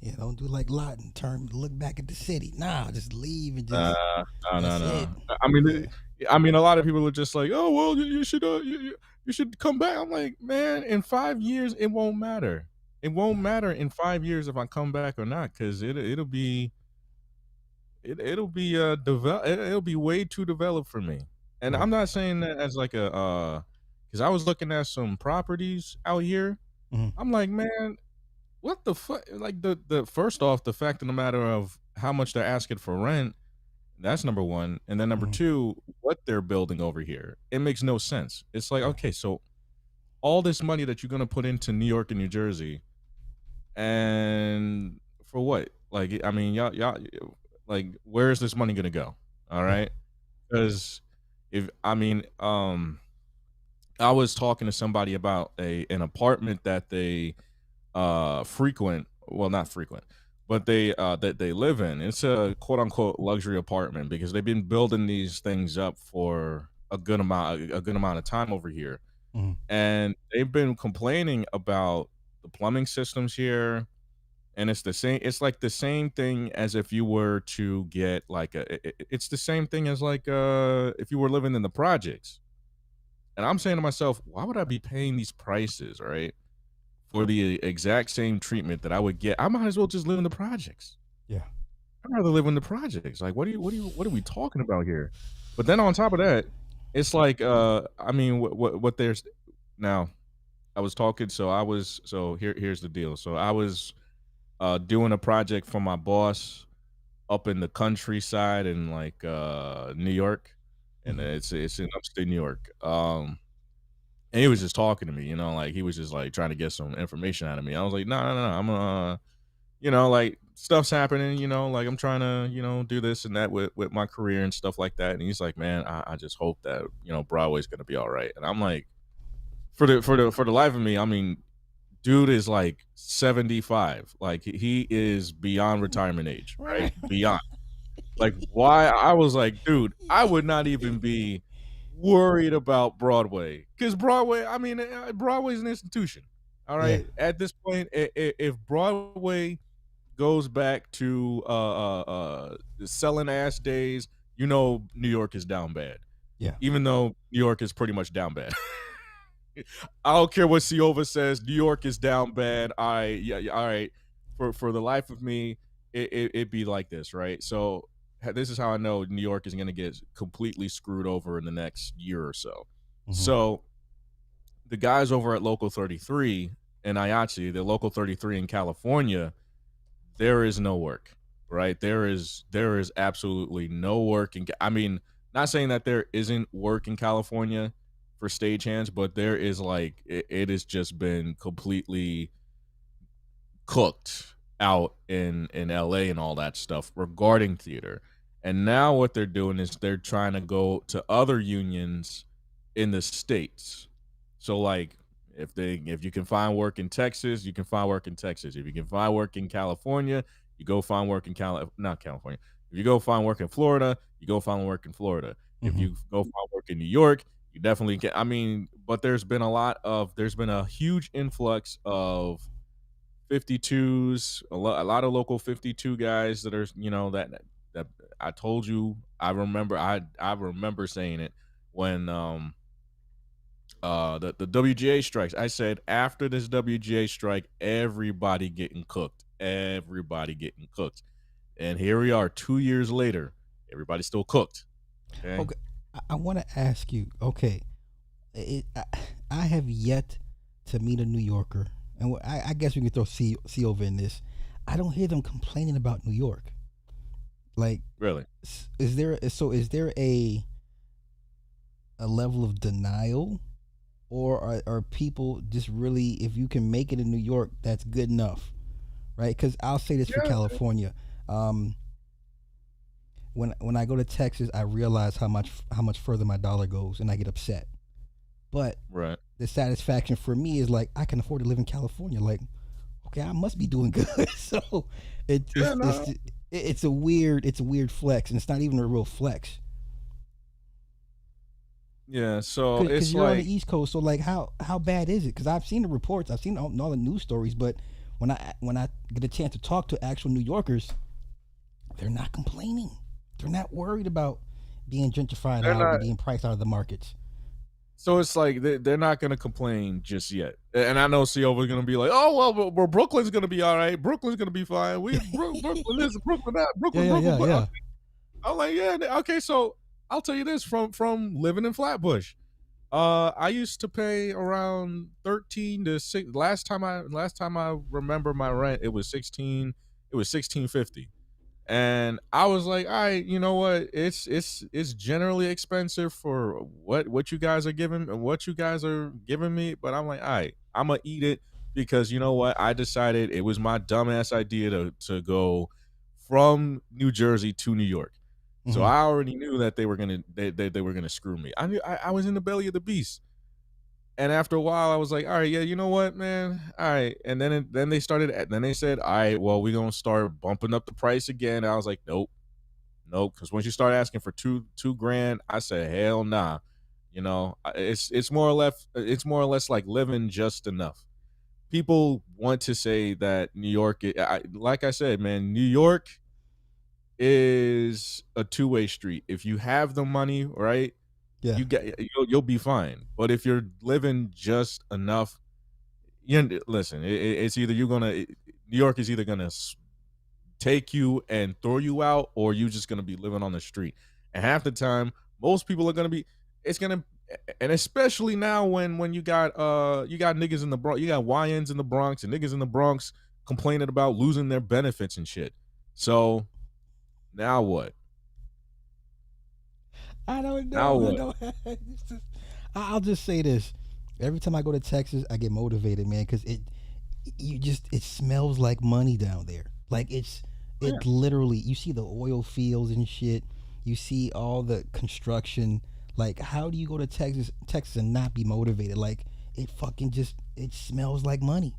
Yeah, don't do like Lot and look back at the city. Nah, just leave and Uh, just no, no, that's it. no. I mean, Yeah, a lot of people are just like, "Oh, well, you should, you should come back." I'm like, "Man, in 5 years, it won't matter. It won't matter in 5 years if I come back or not, because it'll be, it'll be way too developed for me." And right. I'm not saying that as like because I was looking at some properties out here. Mhm. I'm like, "Man, what the fuck?" Like, the first off, the fact of the matter of how much they're asking for rent, that's number 1, and then number Mhm. 2, what they're building over here. It makes no sense. It's like, Right. okay, so all this money that you're gonna put into New York and New Jersey, and for what? Like, I mean, y'all like, where is this money gonna go? All Right. right, because if I mean, I was talking to somebody about an apartment that they frequent, well, not frequent, but that they live in. It's a quote unquote luxury apartment because they've been building these things up for a good amount of time over here, Mhm. and they've been complaining about the plumbing systems here. And it's like the same thing as if you were to get like it's the same thing as like if you were living in the projects. And I'm saying to myself, why would I be paying these prices, right? For the exact same treatment that I would get. I might as well just live in the projects. Yeah. I'd rather live in the projects. Like, what are we talking about here? But then on top of that, it's like, I mean, what there's now. I was talking, so here's the deal. So I was doing a project for my boss up in the countryside in like New York, and Mhm. it's in upstate New York. And he was just talking to me, like he was just like trying to get some information out of me. I was like, no, no, no, I'm like stuff's happening, like I'm trying to, do this and that with my career and stuff like that. And he's like, man, I just hope that, Broadway's gonna be all right. And I'm like, for the life of me, I mean, dude is like 75. Like he is beyond retirement age, right? Right. Beyond. Like, why? I was like, dude, I would not even be worried about Broadway because Broadway, I mean, Broadway's an institution. All Yeah. right. At this point, if Broadway goes back to selling ass days, New York is down bad. Yeah. Even though New York is pretty much down bad. I don't care what Ciova says. New York is down bad. Yeah, all right. For the life of me, it be like this, right? So this is how I know New York is going to get completely screwed over in the next year or so. Mhm. So the guys over at Local 33 in Ayachi, the Local 33 in California, there is no work, right? There is absolutely no work I mean, not saying that there isn't work in California for stagehands, but there is like it has just been completely cooked out in LA and all that stuff regarding theater. And now what they're doing is they're trying to go to other unions in the states. So like if you can find work in Texas, you can find work in Texas. If you can find work in California, you go find work in not California. If you go find work in Florida, you go find work in Florida. If Mhm. you go find work in New York, you definitely can. I mean, but there's been a huge influx of 52s, a lot of local 52 guys that are, that I told you. I remember saying it when the WGA strikes. I said after this WGA strike, everybody getting cooked, and here we are 2 years later, everybody's still cooked. Okay. Okay. I want to ask you. Okay. It, I, I have yet to meet a New Yorker, and I guess we can throw C over in this. I don't hear them complaining about New York. Like, Really. is there a level of denial, or are people just really, if you can make it in New York, that's good enough, right? Because I'll say this for Yeah. California. Um, when I go to Texas, I realize how much further my dollar goes, and I get upset. But Right. the satisfaction for me is like I can afford to live in California. Like, okay, I must be doing good. So it, Yeah. it's No. it's it's a weird flex, and it's not even a real flex Yeah. So because it's you're on like, the East Coast. So like, how bad is it? Because I've seen the reports, I've seen all the news stories, but when I get a chance to talk to actual New Yorkers, they're not complaining. They're not worried about being gentrified They're out not. and being priced out of the markets. So it's like they're not going to complain just yet. And I know Silva's going to be like, "Oh well, Brooklyn's going to be all right. Brooklyn's going to be fine. Brooklyn this, Brooklyn that, Yeah, Brooklyn, yeah, Brooklyn." yeah, But yeah, I'm like, yeah, okay. So I'll tell you this from living in Flatbush. I used to pay around 13 to 6. Last time I remember my rent, it was 16. It was 16.50. And I was like, all right, you know what? It's generally expensive for what you guys are giving me. But I'm like, all right, I'm gonna eat it because you know what? I decided it was my dumbass idea to go from New Jersey to New York. So hmm I already knew that they were gonna screw me. I knew I was in the belly of the beast. And after a while, I was like, all right, yeah, you know what, man, all right. And then they said, all right, well, we're gonna start bumping up the price again. And I was like, nope, nope, because once you start asking for two grand, I said, hell nah. You know, it's more or less like living just enough. People want to say that New York, like I said, man, New York is a two-way street. If you have the money, right, yeah. you'll be fine. But if you're living just enough, listen. It's either New York is either gonna take you and throw you out, or you just gonna be living on the street. And half the time, most people are gonna be. It's gonna, and especially now when you got niggas in the Bronx, you got YNs in the Bronx and niggas in the Bronx complaining about losing their benefits and shit. So now what? I don't Now know. I what? don't. I'll just say this: every time I go to Texas, I get motivated, man, because it smells like money down there. Like it literally. You see the oil fields and shit. You see all the construction. Like, how do you go to Texas, and not be motivated? Like, it smells like money.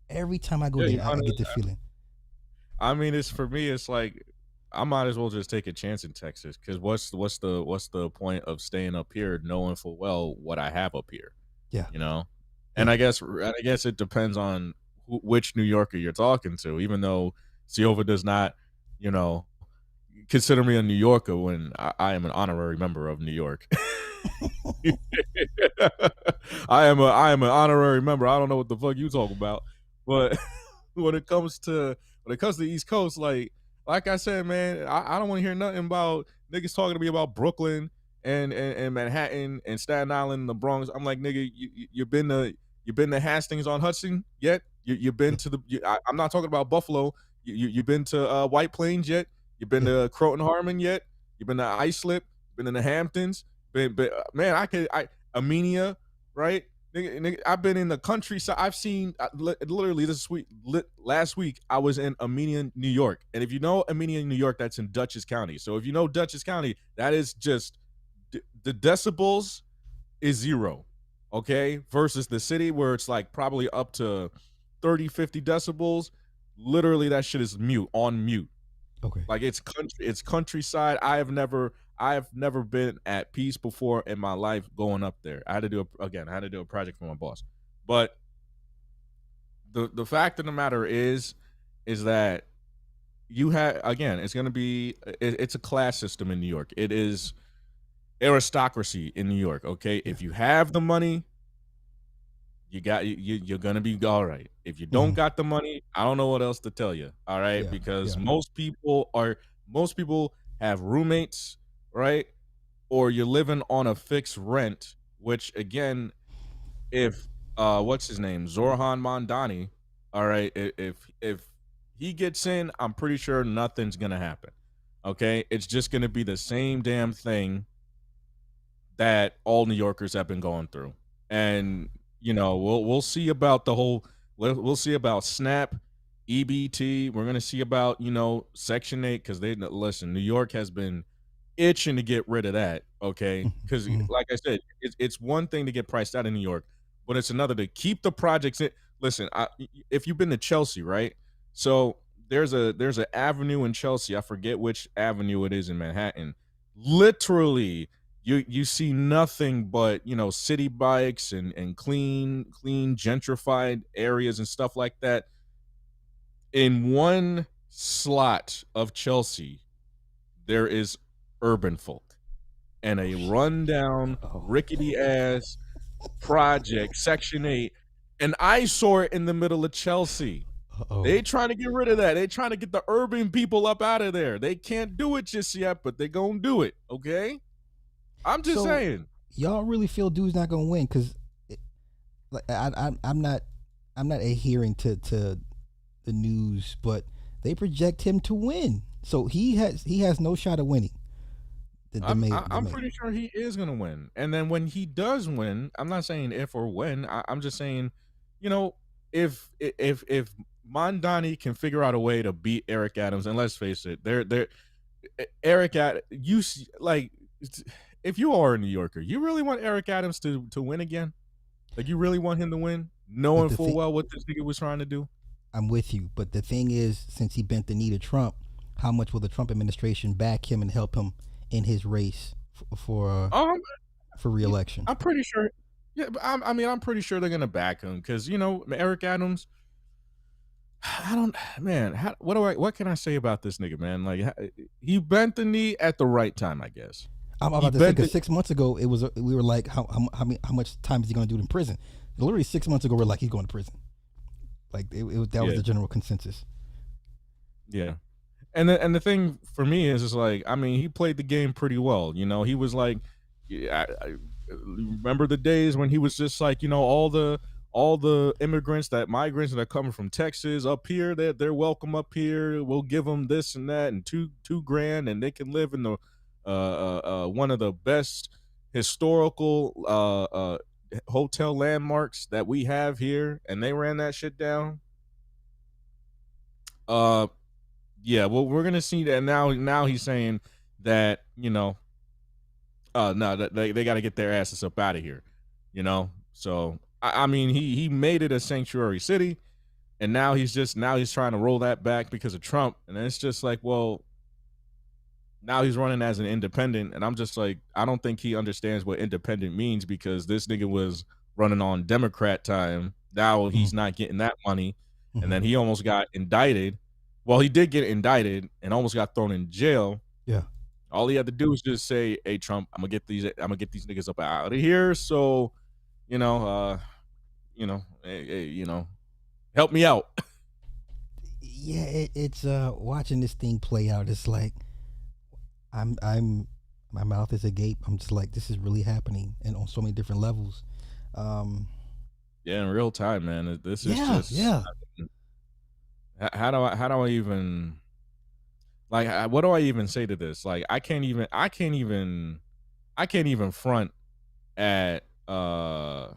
Every time I go Yeah, there, I get the feeling. I mean, it's for me. It's like I might as well just take a chance in Texas because what's the point of staying up here knowing full well what I have up here, Yeah, you know? And yeah. I guess it depends on which New Yorker you're talking to. Even though Silva does not, you know, consider me a New Yorker when I am an honorary member of New York. I am an honorary member. I don't know what the fuck you talk about, but when it comes to the East Coast, like I said, man, I don't want to hear nothing about niggas talking to me about Brooklyn and Manhattan and Staten Island and the Bronx. I'm like, nigga, you've been to Hastings on Hudson yet? You've been to I'm not talking about Buffalo. You've been to White Plains yet? You've been Yeah. to Croton Harmon yet? You've been to Islip? Been in the Hamptons? Man, I Amenia, right? Nigga, I've been in the countryside. I've seen literally last week I was in Armenia, New York, and if you know Armenia, New York, that's in Dutchess County. So if you know Dutchess County, that is just the decibels is zero, okay, versus the city where it's like probably up to 30, 50 decibels. Literally, that shit is on mute. Okay. Like it's countryside. I have never been at peace before in my life going up there. I had to do a project for my boss. But the fact of the matter is that you have, again, it's going to be it's a class system in New York. It is aristocracy in New York, okay? Yeah. If you have the money, you're gonna be all right. If you don't hmm got the money, I don't know what else to tell you. All right, Yeah. because Yeah. most people have roommates, right? Or you're living on a fixed rent, which again, if what's his name, Zorhan Mondani, all right, if he gets in, I'm pretty sure nothing's gonna happen. Okay, it's just gonna be the same damn thing that all New Yorkers have been going through. And we'll see about we'll see about SNAP, EBT. We're gonna see about Section 8 because they listen. New York has been itching to get rid of that. Okay, because hmm like I said, it's one thing to get priced out in New York, but it's another to keep the projects in. Listen, if you've been to Chelsea, right? So there's an avenue in Chelsea. I forget which avenue it is in Manhattan. Literally, you see nothing but city bikes and clean gentrified areas and stuff like that. in one slot of Chelsea, there is urban folk and Oh a shit. rundown, Oh. rickety ass project, Section 8, an eyesore in the middle of Chelsea. Oh. They trying to get rid of that. They trying to get the urban people up out of there. They can't do it just yet, but they gonna do it. Okay, I'm just So saying. y'all really feel dude's not gonna win? Because like I'm not adhering to the news, but they project him to win. So he has no shot of winning. The I'm mayor. pretty sure he is gonna win. And then when he does win, I'm not saying if or when. I'm just saying, you know, if Mondani can figure out a way to beat Eric Adams, and let's face it, they're Eric Ad you like if you are a New Yorker, you really want Eric Adams to win again? Like you really want him to win, But knowing the full thing, well what this nigga was trying to do? I'm with you. But the thing is, since he bent the knee to Trump, how much will the Trump administration back him and help him in his race Um, for yeah, reelection? I'm pretty sure. Yeah, but I mean, I'm pretty sure they're gonna back him because Eric Adams. I don't, man. What can I say about this nigga, man? Like, he bent the knee at the right time, I guess. I'm He about to say bent because it. 6 months ago it was we were like how much time is he going to do in prison? Literally 6 months ago we're like he's going to prison. Like that was Yeah, the general consensus. yeah. And the thing for me is like, I mean, he played the game pretty well. He was like, yeah, I remember the days when he was just like, all the migrants that are coming from Texas up here, they're welcome up here. We'll give them this and that and two grand, and they can live in the one of the best historical hotel landmarks that we have here, and they ran that shit down. Uh, yeah, well, we're gonna see that now. Now he's saying that no, that they got to get their asses up out of here. So I mean, he made it a sanctuary city, and now he's trying to roll that back because of Trump, and it's just like, well, now he's running as an independent, and I'm just like, I don't think he understands what independent means because this nigga was running on Democrat time. Now Mm-hmm. he's not getting that money, and Mm-hmm. then he almost got indicted. Well, he did get indicted and almost got thrown in jail. Yeah. All he had to do was just say, "Hey, Trump, I'm gonna get these niggas up out of here." So, you know, hey, help me out. Yeah, it's watching this thing play out. It's like I'm my mouth is agape. I'm just like this is really happening and on so many different levels. Um, Yeah, in real time, man. This is yeah, just yeah. how do I even like what do I even say to this? Like I can't even front at I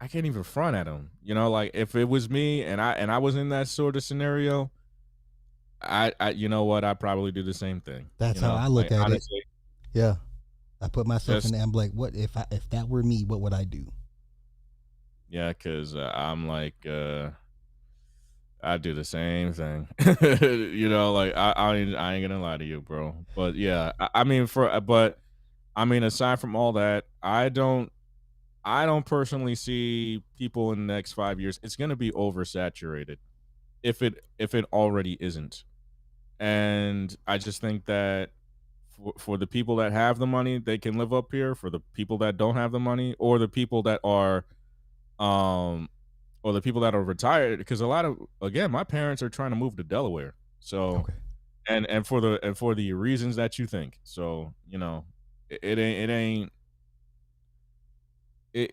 can't even front at him. Like if it was me and I was in that sort of scenario, I you know what, I'd probably do the same thing. That's how I look Like at it. honestly, Yeah, I put myself in just there. I'm like, what if that were me? What would I do? yeah, because I'm like I do the same thing. Like I ain't gonna lie to you, bro. But yeah, I mean, aside from all that, I don't personally see people in the next 5 years. It's gonna be oversaturated if it already isn't. And I just think that for the people that have the money, they can live up here. For the people that don't have the money, um or the people that are retired, because a lot of, again, my parents are trying to move to Delaware. So Okay. and for the reasons that you think. So, it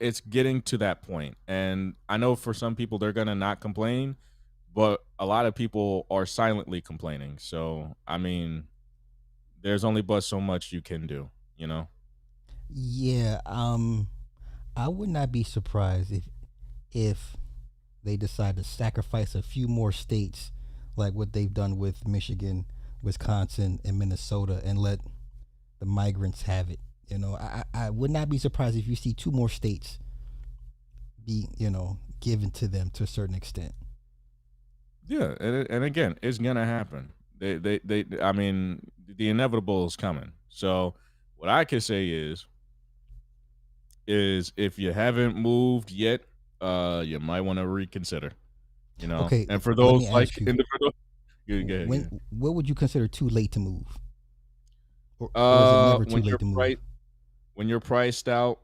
it's getting to that point. And I know for some people they're gonna not complain, but a lot of people are silently complaining. So I mean, there's only but so much you can do, you know? Yeah. I would not be surprised if they decide to sacrifice a few more states, like what they've done with Michigan, Wisconsin, and Minnesota, and let the migrants have it. I would not be surprised if you see two more states be given to them to a certain extent. Yeah, and again, it's gonna happen. I mean, the inevitable is coming. So what I can say is if you haven't moved yet, you might want to reconsider. you know. Okay, And for let those me like ask you, individual, go ahead, go when ahead. what would you consider too late to move, or is it never too When late you're to move? price when you're priced out,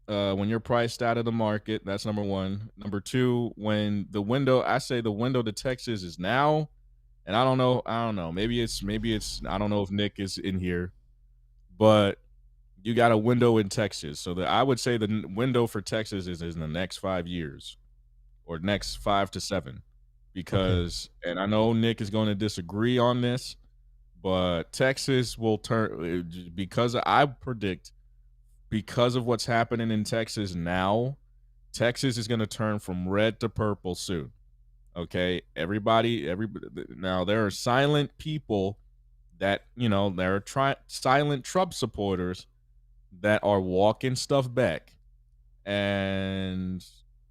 when you're priced out of the market, that's number one. Number two, when the window, I say the window to Texas is now, and I don't know, maybe it's, I don't know if Nick is in here, but you got a window in Texas, so I would say the window for Texas is in the next 5 years or next 5 to 7, Okay, because, and I know Nick is going to disagree on this, but Texas will turn, because I predict, because of what's happening in Texas now, Texas is going to turn from red to purple soon. Okay, everybody. Now there are silent people that, there are silent Trump supporters that are walking stuff back, and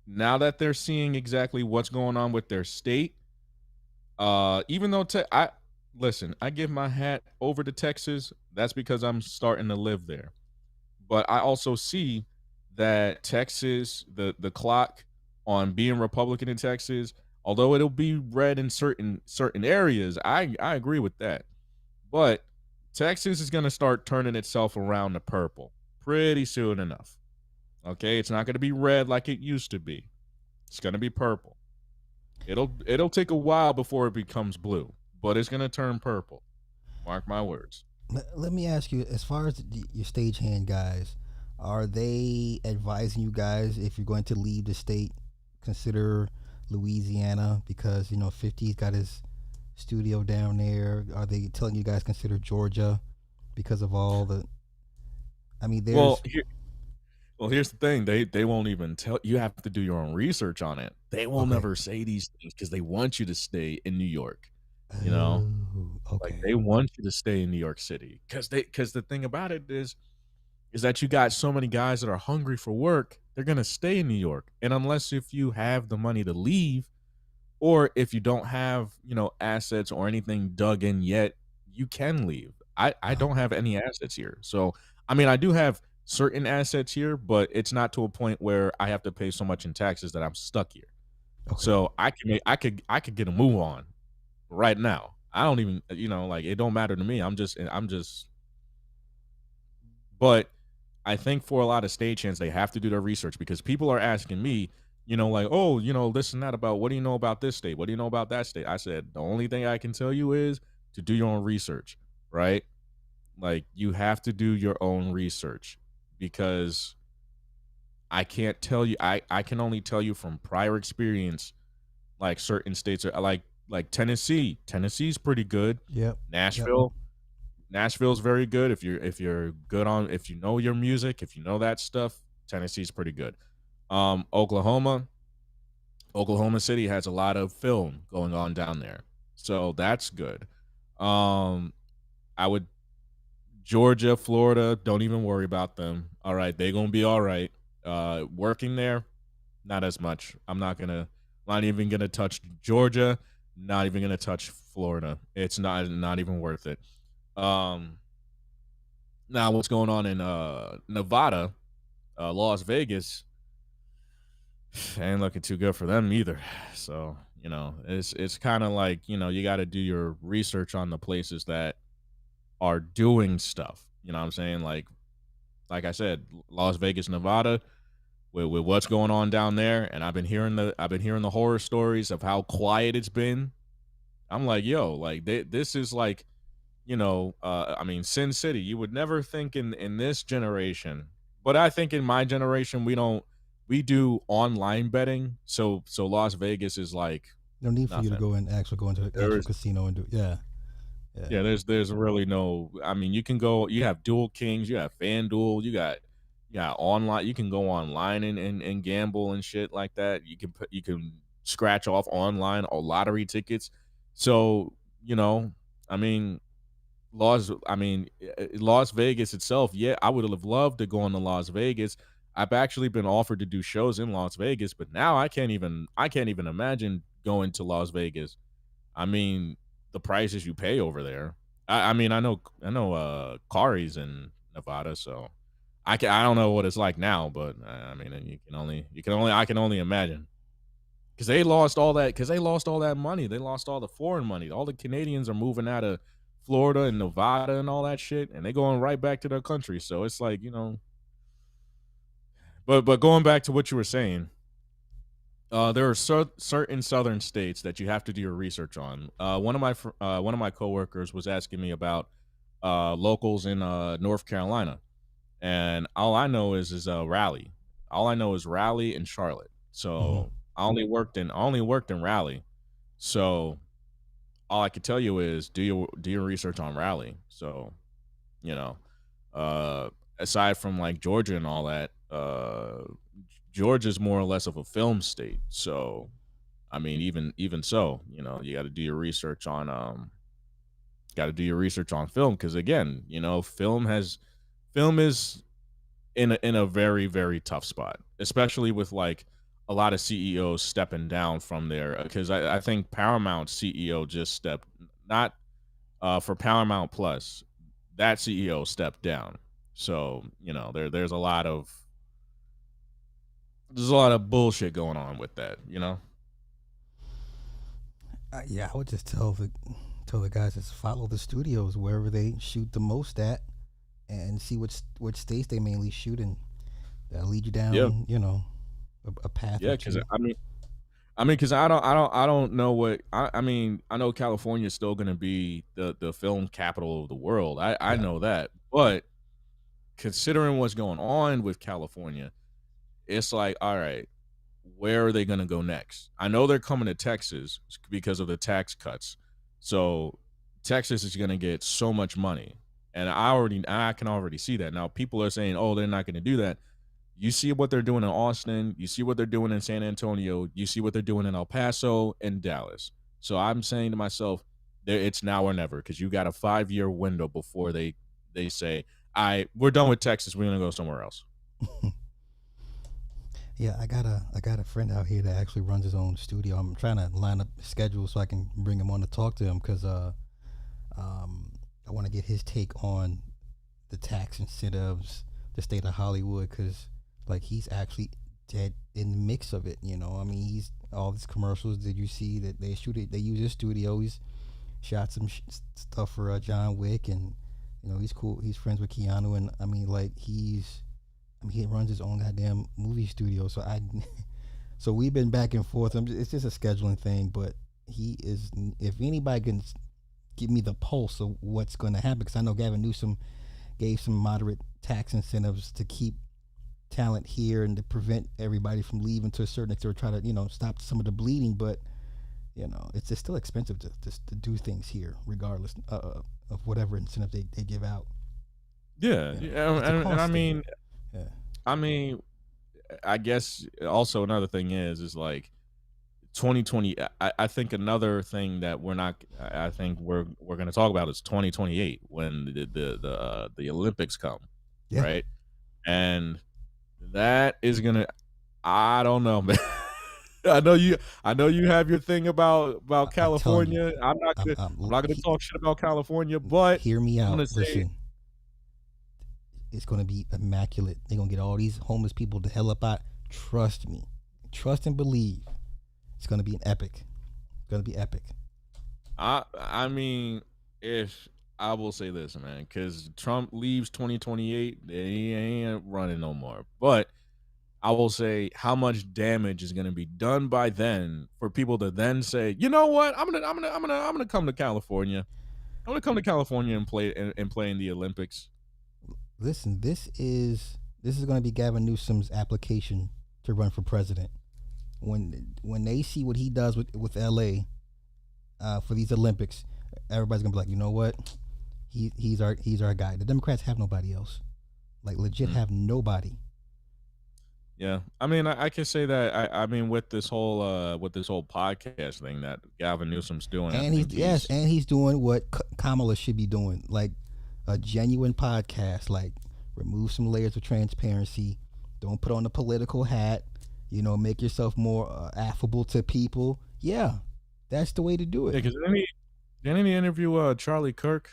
now that they're seeing exactly what's going on with their state, even though I listen, I give my hat over to Texas. That's because I'm starting to live there. But I also see that Texas, the clock on being Republican in Texas, although it'll be red in certain areas, I agree with that. But Texas is going to start turning itself around to purple pretty soon enough. Okay, it's not going to be red like it used to be. It's going to be purple. It'll take a while before it becomes blue, but it's going to turn purple. Mark my words. let me ask you, as far as your stagehand guys, are they advising you guys, if you're going to leave the state, consider Louisiana, because 50's got his studio down there? Are they telling you guys consider Georgia because of all the? I mean, Well, there's here's the thing. They won't even tell you. Have to do your own research on it. They will okay. never say these things because they want you to stay in New York. You know, Oh, like okay. they want you to stay in New York City because the thing about it is that you got so many guys that are hungry for work. They're gonna stay in New York, and unless if you have the money to leave, or if you don't have, assets or anything dug in yet, you can leave. I Wow. don't have any assets here. So, I mean, I do have certain assets here, but it's not to a point where I have to pay so much in taxes that I'm stuck here. Okay. So, I could get a move on right now. I don't even, like it don't matter to me. I'm just but I think for a lot of stagehands, they have to do their research because people are asking me, like, oh, this and that about, what do you know about this state? What do you know about that state? I said, the only thing I can tell you is to do your own research, right? Like, you have to do your own research because I can't tell you, I can only tell you from prior experience, like certain states are like Tennessee. Tennessee's pretty good. Yep. Yep. Nashville, Nashville's very good if you're good on, if you know your music, if you know that stuff. Tennessee's pretty good. Oklahoma, Oklahoma City has a lot of film going on down there, so that's good. Um, I would Georgia, Florida, don't even worry about them. All right, they're gonna be all right. Working there, not as much. Not even gonna touch Georgia. Not even gonna touch Florida. It's not even worth it. Um, Now, what's going on in Nevada, Las Vegas, ain't looking too good for them either. So, it's kind of like, you got to do your research on the places that are doing stuff. You know what I'm saying? Like I said, Las Vegas, Nevada, with what's going on down there, and I've been hearing the horror stories of how quiet it's been. I'm like, yo, like this is like, I mean, Sin City. You would never think in this generation, but I think in my generation we do online betting. So Las Vegas is like No need for you to nothing. go into the actual There's casino and do. Yeah. Yeah. Yeah, there's really no. I mean, you can go. You have Dual Kings. You have FanDuel. You got online. You can go online and gamble and shit like that. You can scratch off online or lottery tickets. So, I mean, Las Vegas itself, yeah, I would have loved to go into Las Vegas. I've actually been offered to do shows in Las Vegas, but now I can't even imagine going to Las Vegas. I mean, the prices you pay over there. I mean, I know Kari's in Nevada, so I don't know what it's like now, but I mean, I can only imagine. because they lost all that. Because they lost all that money. They lost all the foreign money. All the Canadians are moving out of Florida and Nevada and all that shit, and they going right back to their country. So it's like, you know. But going back to what you were saying, there are certain southern states that you have to do your research on. One of my coworkers was asking me about locals in North Carolina, and all I know is Raleigh. All I know is Raleigh and Charlotte. Hmm. So I only worked in Raleigh. So all I could tell you is do your research on Raleigh. So you know, uh, aside from like Georgia and all that, Georgia's more or less of a film state. So I mean, even so, you know, you got to do your research on film, because again, you know, film is in a very very tough spot, especially with like a lot of CEOs stepping down from there. Because I think Paramount CEO just stepped, not for Paramount Plus, that CEO stepped down. So you know, there's a lot of bullshit going on with that. You know. Yeah, I would just tell the guys just follow the studios wherever they shoot the most at, and see which states they mainly shoot in. That'll lead you Yeah. down, a path or Yeah. Because two. because I don't know what I mean. I know California is still going to be the film capital of the world. I Yeah. know that, but considering what's going on with California, it's like, all right, where are they going to go next? I know they're coming to Texas because of the tax cuts. So Texas is going to get so much money, and I can already see that. Now people are saying, oh, they're not going to do that. You see what they're doing in Austin, you see what they're doing in San Antonio, you see what they're doing in El Paso and Dallas. So I'm saying to myself, it's now or never, because you got a 5-year window before they say, we're done with Texas, we're gonna go somewhere else. Yeah, I got a friend out here that actually runs his own studio. I'm trying to line up his schedule so I can bring him on to talk to him because I want to get his take on the tax incentives, the state of Hollywood, because like he's actually dead in the mix of it. I mean, he's all these commercials that you see that they shoot it. They use his studio. He's shot some stuff for John Wick, and he's cool. He's friends with Keanu, and I mean, like he runs his own goddamn movie studio. So so we've been back and forth. It's just a scheduling thing, but he is. If anybody can give me the pulse of what's going to happen, because I know Gavin Newsom gave some moderate tax incentives to keep talent here and to prevent everybody from leaving to a certain extent, or try to stop some of the bleeding. But it's still expensive to do things here, regardless of whatever incentive they give out. Yeah, yeah, It's a and cost I thing. mean, Yeah. I mean, I guess also another thing is like 2020. I think another thing that we're not. I think we're going to talk about is 2028 when the Olympics come, Yeah. right? And that is gonna. I don't know, man. I know you. I know you have your thing about I'm telling you, California. I'm not gonna talk shit about California, but hear me I'm out. gonna say, Listen, it's going to be immaculate. They're going to get all these homeless people the hell up out. Trust me. Trust and believe. It's going to be an epic. It's going to be epic. I mean, if I will say this, man, because Trump leaves 2028, he ain't running no more. But I will say how much damage is going to be done by then for people to then say, you know what, I'm gonna come to California. I'm gonna come to California and play in the Olympics. Listen, this is going to be Gavin Newsom's application to run for president. When they see what he does with LA for these Olympics, everybody's going to be like, you know what? He's our guy. The Democrats have nobody else. Like legit Mm. have nobody. Yeah, I mean, I can say that. I mean, with this whole podcast thing that Gavin Newsom's doing, I And think he's doing what Kamala should be doing, like a genuine podcast. Like remove some layers of transparency. Don't put on the political hat. Make yourself more affable to people. Yeah, that's the way to do yeah, it. because didn't he interview Charlie Kirk?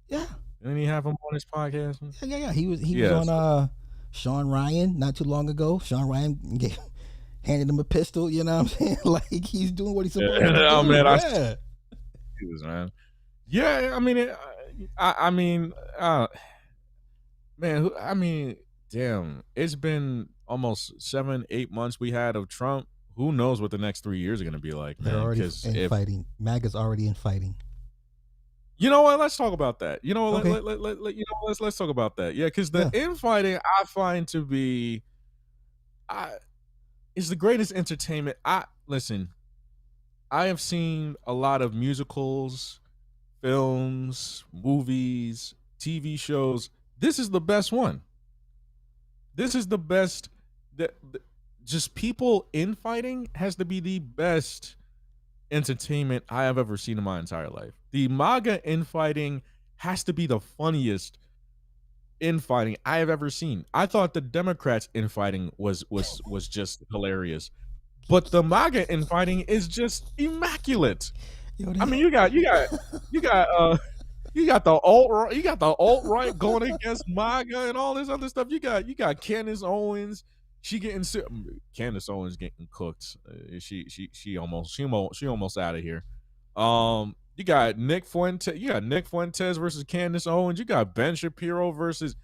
Yeah, Didn't he have him on his podcast? yeah. He was Yeah, on Sean Ryan not too long ago. Sean Ryan handed him a pistol. You know what I'm saying? Like he's doing what he's supposed to Oh do. man, I see Yeah. this, man. Yeah, I mean, I mean, man, I mean, damn, it's been almost 7, 8 months we had of Trump. Who knows what the next 3 years are going to be like, They're man? already Because in if fighting. MAGA's already in fighting. you know what, let's talk about that. You know, Okay. you know, let's talk about that. Yeah, because the Yeah. infighting I find to be, I is the greatest entertainment. I listen. I have seen a lot of musicals, films, movies, TV shows. This is the best one. This is the best. Just people infighting has to be the best entertainment I have ever seen in my entire life. The MAGA infighting has to be the funniest infighting I have ever seen. I thought the Democrats infighting was just hilarious, but the MAGA infighting is just immaculate. Yo, I mean, you got you got the alt right going against MAGA and all this other stuff. You got Candace Owens. Candace Owens getting cooked. She almost out of here. You got Nick Fuentes. You got Nick Fuentes versus Candace Owens. You got Ben Shapiro versus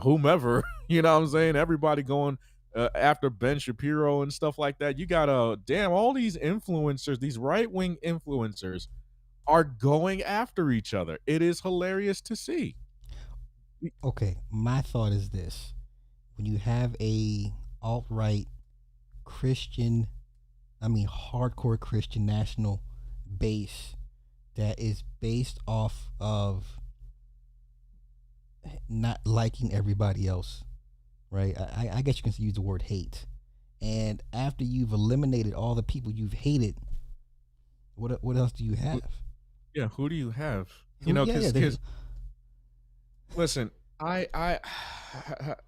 whomever. You know what I'm saying? Everybody going after Ben Shapiro and stuff like that. You got damn all these influencers, these right wing influencers are going after each other. It is hilarious to see. Okay, my thought is this: when you have a alt right Christian, I mean hardcore Christian national base that is based off of not liking everybody else, right? I guess you can use the word hate. And after you've eliminated all the people you've hated, what else do you have? Yeah, who do you have? Yeah, Because listen, I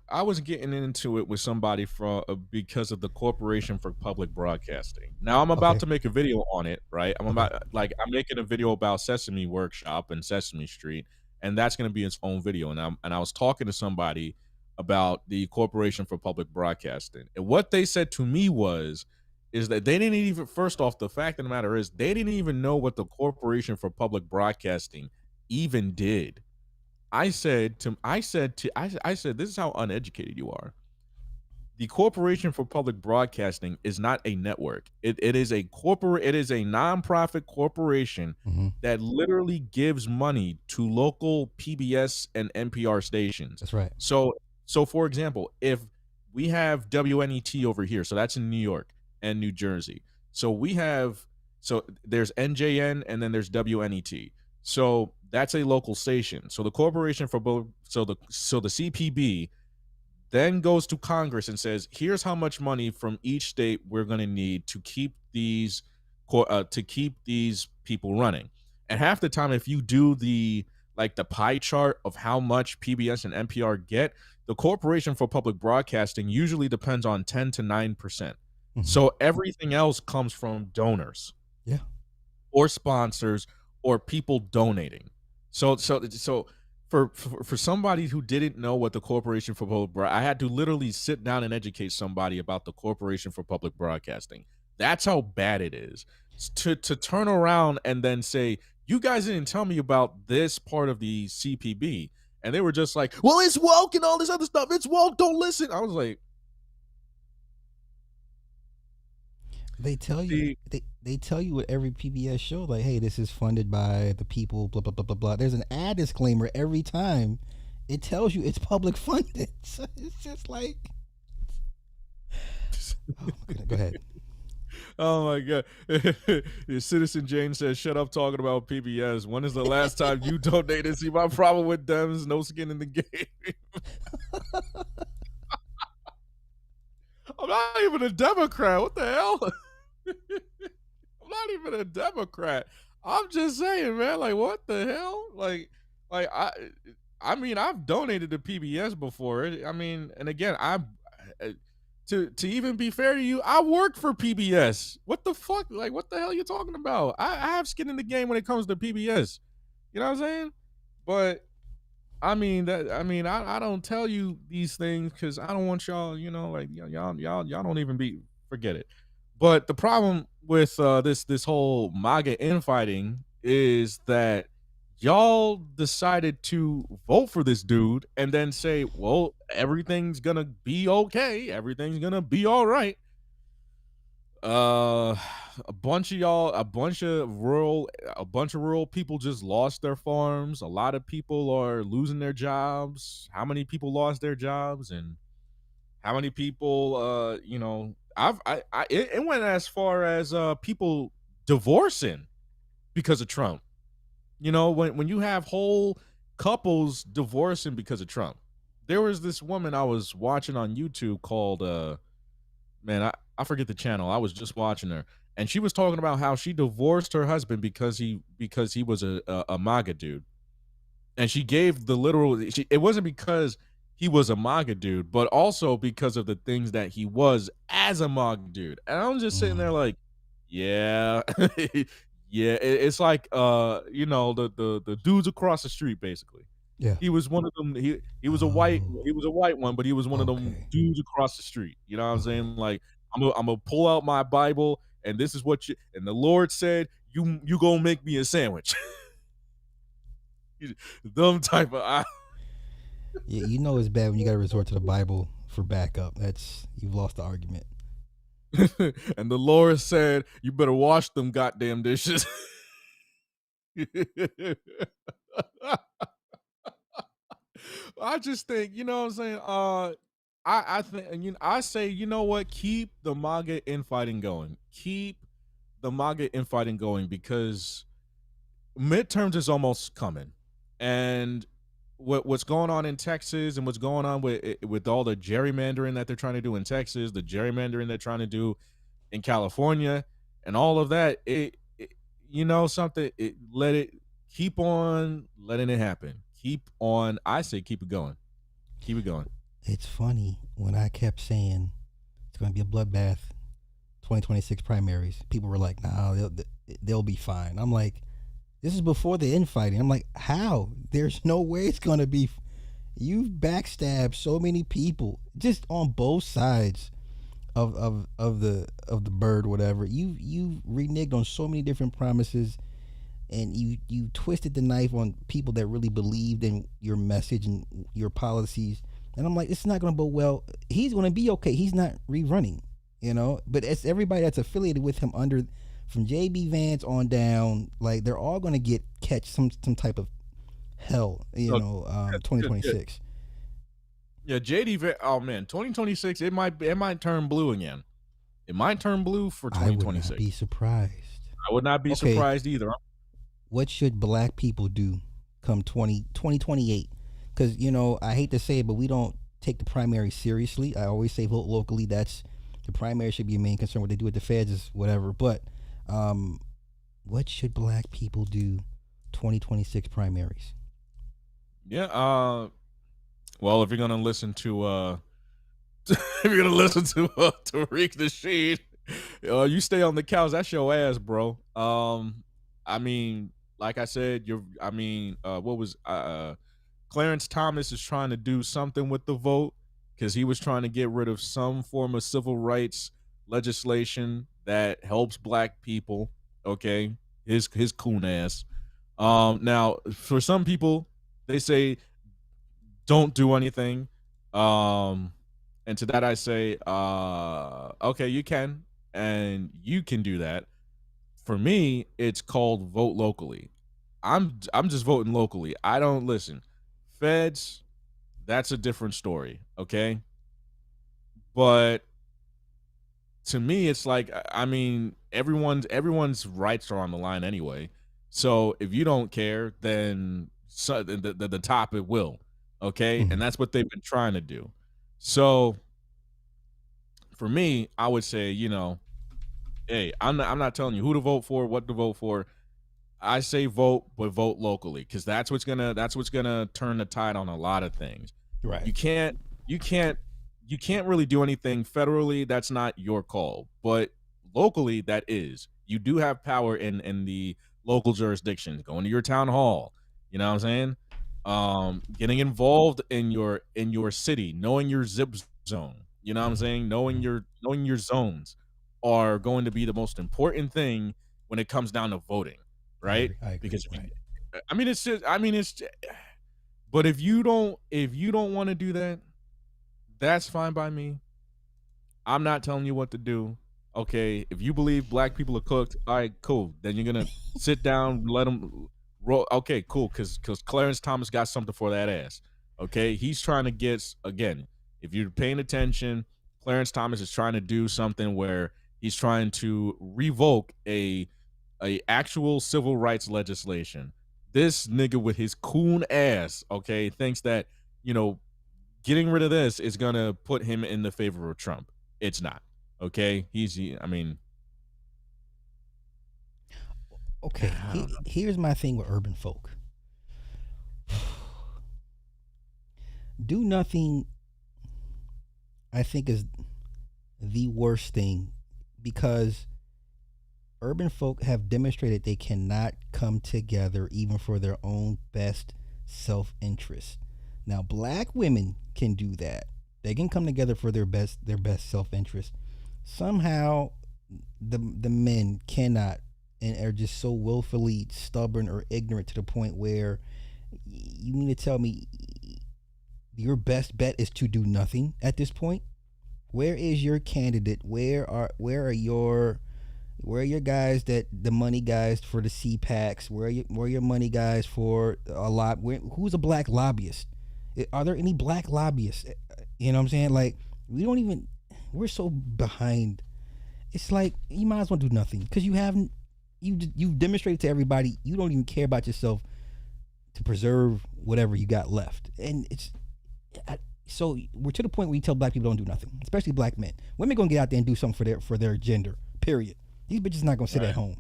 I was getting into it with somebody from because of the Corporation for Public Broadcasting. Now I'm about okay, to make a video on it, right? okay, I'm making a video about Sesame Workshop and Sesame Street, and that's going to be its own video. And I was talking to somebody about the Corporation for Public Broadcasting, and what they said to me is that they didn't even, first off, the fact of the matter is they didn't even know what the Corporation for Public Broadcasting even did. I said, this is how uneducated you are. The Corporation for Public Broadcasting is not a network. It is a nonprofit corporation mm-hmm. that literally gives money to local PBS and NPR stations. That's right. So for example, if we have WNET over here, so that's in New York and New Jersey. So there's NJN and then there's WNET. So that's a local station. So the Corporation for the CPB then goes to Congress and says, "Here's how much money from each state we're going to need to keep these people running." And half the time, if you do the pie chart of how much PBS and NPR get, the Corporation for Public Broadcasting usually depends on 10 to 9%. Mm-hmm. So everything else comes from donors, Yeah, or sponsors, or people donating. So for somebody who didn't know what the Corporation for Public I had to literally sit down and educate somebody about the Corporation for Public Broadcasting. That's how bad it is. To turn around and then say, "You guys didn't tell me about this part of the CPB," and they were just like, "Well, it's woke and all this other stuff. It's woke. Don't listen." I was like, they tell you they tell you with every PBS show, like, hey, this is funded by the people, blah blah blah blah blah. There's an ad disclaimer every time. It tells you it's public funded. So it's just like, oh, go ahead. "Oh my god!" Citizen Jane says, "Shut up talking about PBS. When is the last time you donated? See, my problem with them is no skin in the game." I'm not even a Democrat. What the hell? I'm not even a Democrat. I'm just saying, man. Like, what the hell? I mean, I've donated to PBS before. I mean, and again, to even be fair to you, I work for PBS. What the fuck? Like, what the hell are you talking about? I have skin in the game when it comes to PBS. You know what I'm saying? But I don't tell you these things because I don't want y'all, like y'all don't even be forget it. But the problem with this whole MAGA infighting is that y'all decided to vote for this dude and then say, well, everything's gonna be okay, everything's gonna be all right. Uh, a bunch of rural people just lost their farms. A lot of people are losing their jobs. How many people lost their jobs, and how many people, it went as far as people divorcing because of Trump. When you have whole couples divorcing because of Trump. There was this woman I was watching on YouTube called man, I forget the channel. I was just watching her, and she was talking about how she divorced her husband because he was a MAGA dude, and she gave the literal. It wasn't because he was a MAGA dude, but also because of the things that he was as a MAGA dude. And I'm just sitting there Mm, like, yeah, yeah. It's like the dudes across the street basically. yeah. He was one of them. Oh, He was a white one, but he was one of them okay. dudes across the street. You know what I'm saying? Okay. Like I'm gonna pull out my Bible, and this is what and the Lord said, you gonna make me a sandwich. Them type of Yeah, you know it's bad when you got to resort to the Bible for backup. That's you've lost the argument. and the Lord said, you better wash them goddamn dishes. I just think, you know what I'm saying? I think, and I say, you know what? Keep the MAGA infighting going. Keep the MAGA infighting going because midterms is almost coming, and what's going on in Texas and what's going on with all the gerrymandering that they're trying to do in Texas, the gerrymandering they're trying to do in California, and all of that. Something. Let it keep on letting it happen. Keep on. I say keep it going. Keep it going. It's funny when I kept saying it's going to be a bloodbath 2026 primaries. People were like, "Nah, they'll be fine." I'm like, "This is before the infighting." I'm like, "How? There's no way it's going to be." You've backstabbed so many people just on both sides of the bird, whatever. You reneged on so many different promises, and you twisted the knife on people that really believed in your message and your policies. And I'm like, it's not going to go well. He's going to be okay. He's not rerunning, But it's everybody that's affiliated with him under, from JB Vance on down. Like they're all going to catch some type of hell, No, yeah, yeah, 2026. yeah. Oh man, 2026. It might turn blue again. It might turn blue for I would not 2026. be surprised. I would not be Okay, surprised either. what should black people do come 2028? Because, I hate to say it, but we don't take the primary seriously. I always say vote locally. That's the primary should be a main concern. What they do at the feds is whatever. But um, what should black people do 2026 primaries? Yeah. Well, if you're gonna listen to if you're gonna listen to Tariq Nasheed, you stay on the couch. That's your ass, bro. I mean, like I said, what was Clarence Thomas is trying to do something with the vote because he was trying to get rid of some form of civil rights legislation that helps black people. Okay, his coon ass. Now for some people, they say don't do anything. Um, and to that I say, okay, you can, and you can do that. For me, it's called vote locally. I'm just voting locally. I don't listen. Feds, that's a different story, okay? But to me, it's like everyone's rights are on the line anyway. So if you don't care, then the top it will, okay? And Mhm. that's what they've been trying to do. So for me, I would say, hey, I'm not telling you who to vote for, what to vote for. I say vote, but vote locally because that's what's gonna turn the tide on a lot of things. Right. You can't you can't you can't really do anything federally. That's not your call, but locally that is. You do have power in the local jurisdictions. Going to your town hall. You know what I'm saying? getting involved in your city, knowing your zip zone, you know what I'm saying? Knowing your zones are going to be the most important thing when it comes down to voting, I right? agree. I agree. Because if you Right. I mean, it's just I mean, it's ju but if you don't wanna do that, that's fine by me. I'm not telling you what to do. Okay, if you believe black people are cooked, all right, cool. Then you're gonna sit down, let them roll. Okay, cool, because Clarence Thomas got something for that ass. Okay, he's trying to get again. If you're paying attention, Clarence Thomas is trying to do something where he's trying to revoke a actual civil rights legislation. This nigga with his coon ass, okay, thinks that you know getting rid of this is gonna put him in the favor of Trump. It's not. Okay, I mean, Okay. I don't know. Here's my thing with urban folk. Do nothing, I think, is the worst thing because urban folk have demonstrated they cannot come together even for their own best self-interest. Now, black women can do that. They can come together for their best self-interest. Somehow, the men cannot and are just so willfully stubborn or ignorant to the point where you mean to tell me your best bet is to do nothing at this point? Where is your candidate? Where are your guys, that the money guys for the CPACs? Where are your money guys for a lot? Who's a black lobbyist? Are there any black lobbyists? You know what I'm saying? Like we don't even. We're so behind. It's like you might as well do nothing because you haven't. You've demonstrated to everybody you don't even care about yourself to preserve whatever you got left, and so we're to the point where you tell black people don't do nothing, especially black men. Women gonna get out there and do something for their gender. Period. These bitches not gonna sit at Right, home.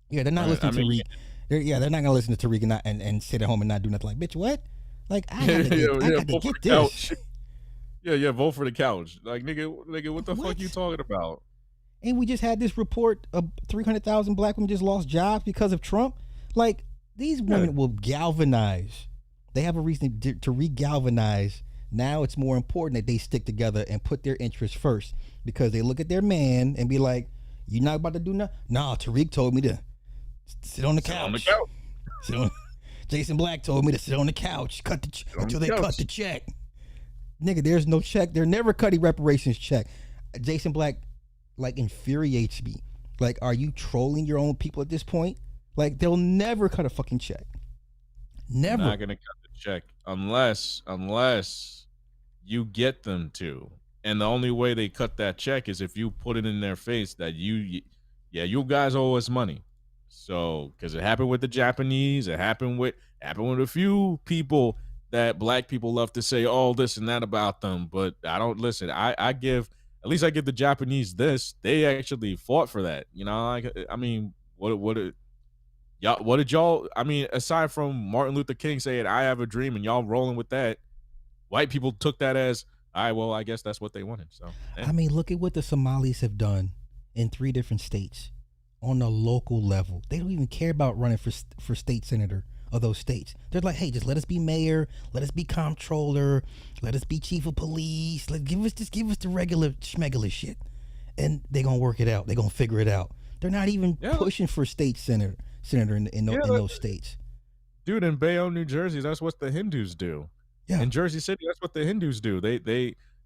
Yeah, they're not right. I listening to mean, Tariq. They're not gonna listen to Tariq and sit at home and not do nothing. Like, bitch, what? Like, I yeah, got to get, yeah, I yeah. got to Vote for get the this. couch. Yeah, yeah. Vote for the couch. Like, nigga, what the fuck you What? talking about? And we just had this report of 300,000 black women just lost jobs because of Trump. Like, these Yeah, women will galvanize. They have a reason to re-galvanize. Now it's more important that they stick together and put their interests first because they look at their man and be like, "You're not about to do nothing." Nah, Tariq told me to sit on the sit on the couch. couch. Sit on. Jason Black told me to sit on the couch, Sit on the until they cut couch. the check. Nigga, there's no check. They're never cutting reparations check. Jason Black like infuriates me. Like, are you trolling your own people at this point? Like, they'll never cut a fucking check. They're Never. not gonna cut the check unless you get them to. And the only way they cut that check is if you put it in their face that yeah, you guys owe us money. So, because it happened with the Japanese, it happened with a few people that black people love to say all this and that about them, but I don't listen. I give at least I give the Japanese this. They actually fought for that. I mean, what did y'all? I mean, aside from Martin Luther King saying "I have a dream" and y'all rolling with that, white people took that as, all right, well, I guess that's what they wanted. So, I mean, look at what the Somalis have done in 3 different states on a local level. They don't even care about running for state senator of those states. They're like, hey, just let us be mayor, let us be comptroller, let us be chief of police. Give us the regular schmegular shit, and they gonna work it out. They gonna figure it out. They're not even yeah, pushing for state senator yeah, in those states. dude, in Bayonne, New Jersey, that's what the Hindus do. Yeah, In Jersey City, that's what the Hindus do.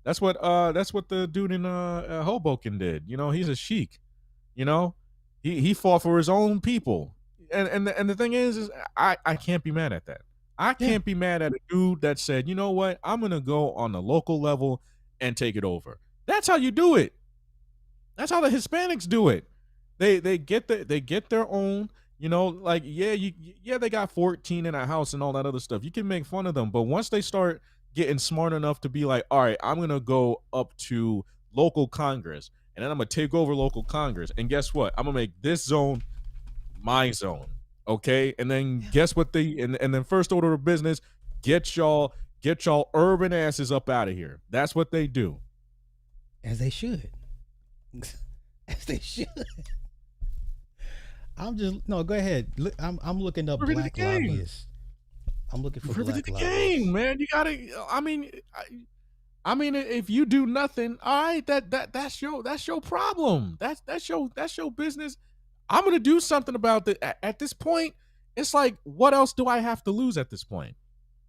That's what the dude in Hoboken did. He's a sheik. You know, he fought for his own people, and the thing is I can't be mad at that. I yeah. can't be mad at a dude that said, you know what, I'm gonna go on the local level and take it over. That's how you do it. That's how the Hispanics do it. They get their own. Like yeah, they got 14 in a house and all that other stuff. You can make fun of them, but once they start getting smart enough to be like, all right, I'm gonna go up to local Congress and then I'm gonna take over local Congress. And guess what? I'm gonna make this zone my zone. Okay. And then guess what and then first order of business, get y'all urban asses up out of here. That's what they do. As they should. As they should. I'm just no. Go ahead. I'm looking up We're in the black game. lobbyists. I'm looking for Riveted black the lobbyists. game, man. You gotta. I mean, if you do nothing, all right, that's your problem. That's your business. I'm gonna do something about it. At this point, it's like, what else do I have to lose at this point?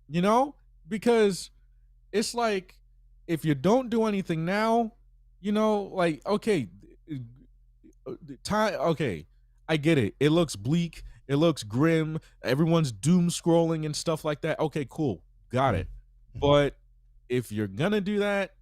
You know, because it's like, if you don't do anything now, like, okay, time. Okay, I get it. It looks bleak. It looks grim. Everyone's doom scrolling and stuff like that. Okay, cool, got it. Mm-hmm. But if you're gonna do that,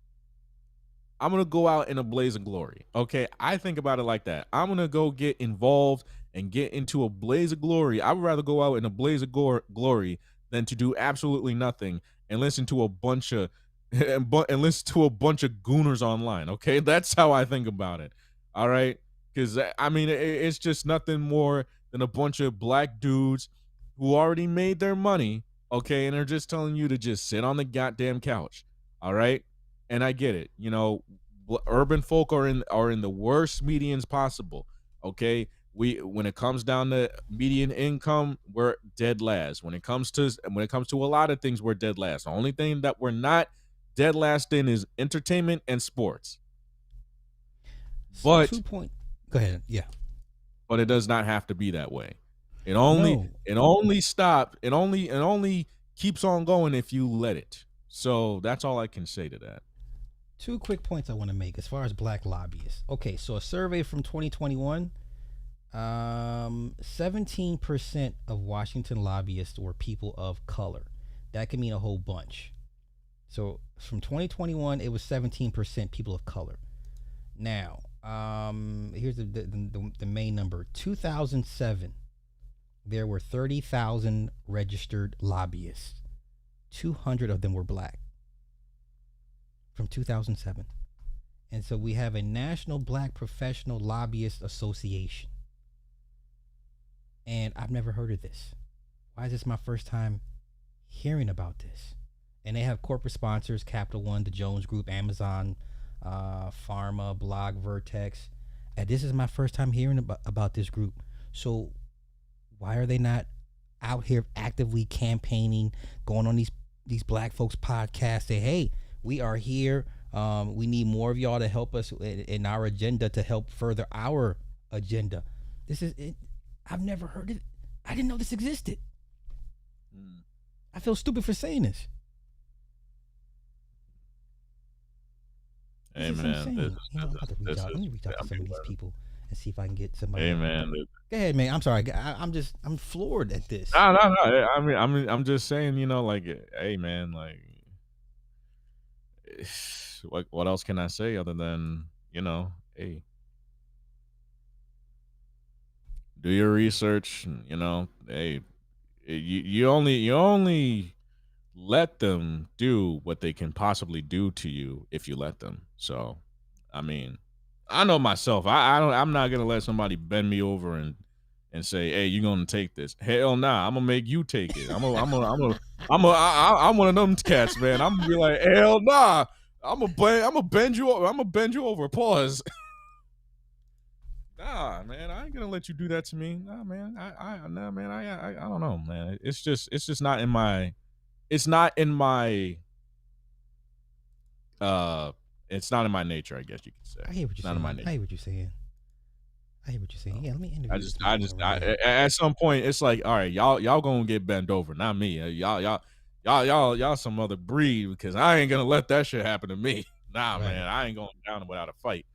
I'm gonna go out in a blaze of glory. Okay, I think about it like that. I'm gonna go get involved and get into a blaze of glory. I would rather go out in a blaze of glory than to do absolutely nothing and listen to a bunch of and listen to a bunch of gooners online. Okay, that's how I think about it. All right, because I mean, it's just nothing more than a bunch of black dudes who already made their money. Okay, and they're just telling you to just sit on the goddamn couch. All right, and I get it. Urban folk are in the worst medians possible. Okay, when it comes down to median income, we're dead last. When it comes to a lot of things, we're dead last. The only thing that we're not dead last in is entertainment and sports. But 2 point. Go ahead. Yeah. But it does not have to be that way. It only keeps on going if you let it. So that's all I can say to that. 2 quick points I want to make as far as black lobbyists. Okay, so a survey from 2021, 17% of Washington lobbyists were people of color. That could mean a whole bunch. So from 2021, it was 17% people of color. Now, here's the main number. 2007, there were 30,000 registered lobbyists. 200 of them were black. From 2007. And so we have a National Black Professional Lobbyist Association. And I've never heard of this. Why is this my first time hearing about this? And they have corporate sponsors: Capital One, the Jones Group, Amazon, Pharma, Blog, Vertex. And this is my first time hearing about this group. So why are they not out here actively campaigning, going on these black folks podcasts, say, hey, we are here. We need more of y'all to help us in our agenda, to help further our agenda. This is it. I've never heard it. I didn't know this existed. I feel stupid for saying this. Hey, man. I'm about to reach out. Let me reach out to some of these people and see if I can get somebody. Hey, man. Go ahead, man. I'm sorry. I'm floored at this. No. I'm just saying, like, hey, man, like, what else can I say other than, hey, do your research. Hey, you only let them do what they can possibly do to you if you let them. So, I mean, I know myself. I'm not gonna let somebody bend me over and say, "Hey, you're gonna take this." Hell nah, I'm gonna make you take it. I'm one of them cats, man. I'm gonna be like, hell nah, I'm gonna bend you over. I'm gonna bend you over. Pause. Nah, man, I ain't gonna let you do that to me. Nah, man, I don't know, man. It's just not in my. It's not in my. It's not in my nature, I guess you could say. I hear what you're saying. I hear what you're saying. Yeah, let me interview. At some point, it's like, all right, y'all gonna get bent over, not me. Y'all some other breed, because I ain't gonna let that shit happen to me. Nah, right. Man, I ain't going down without a fight,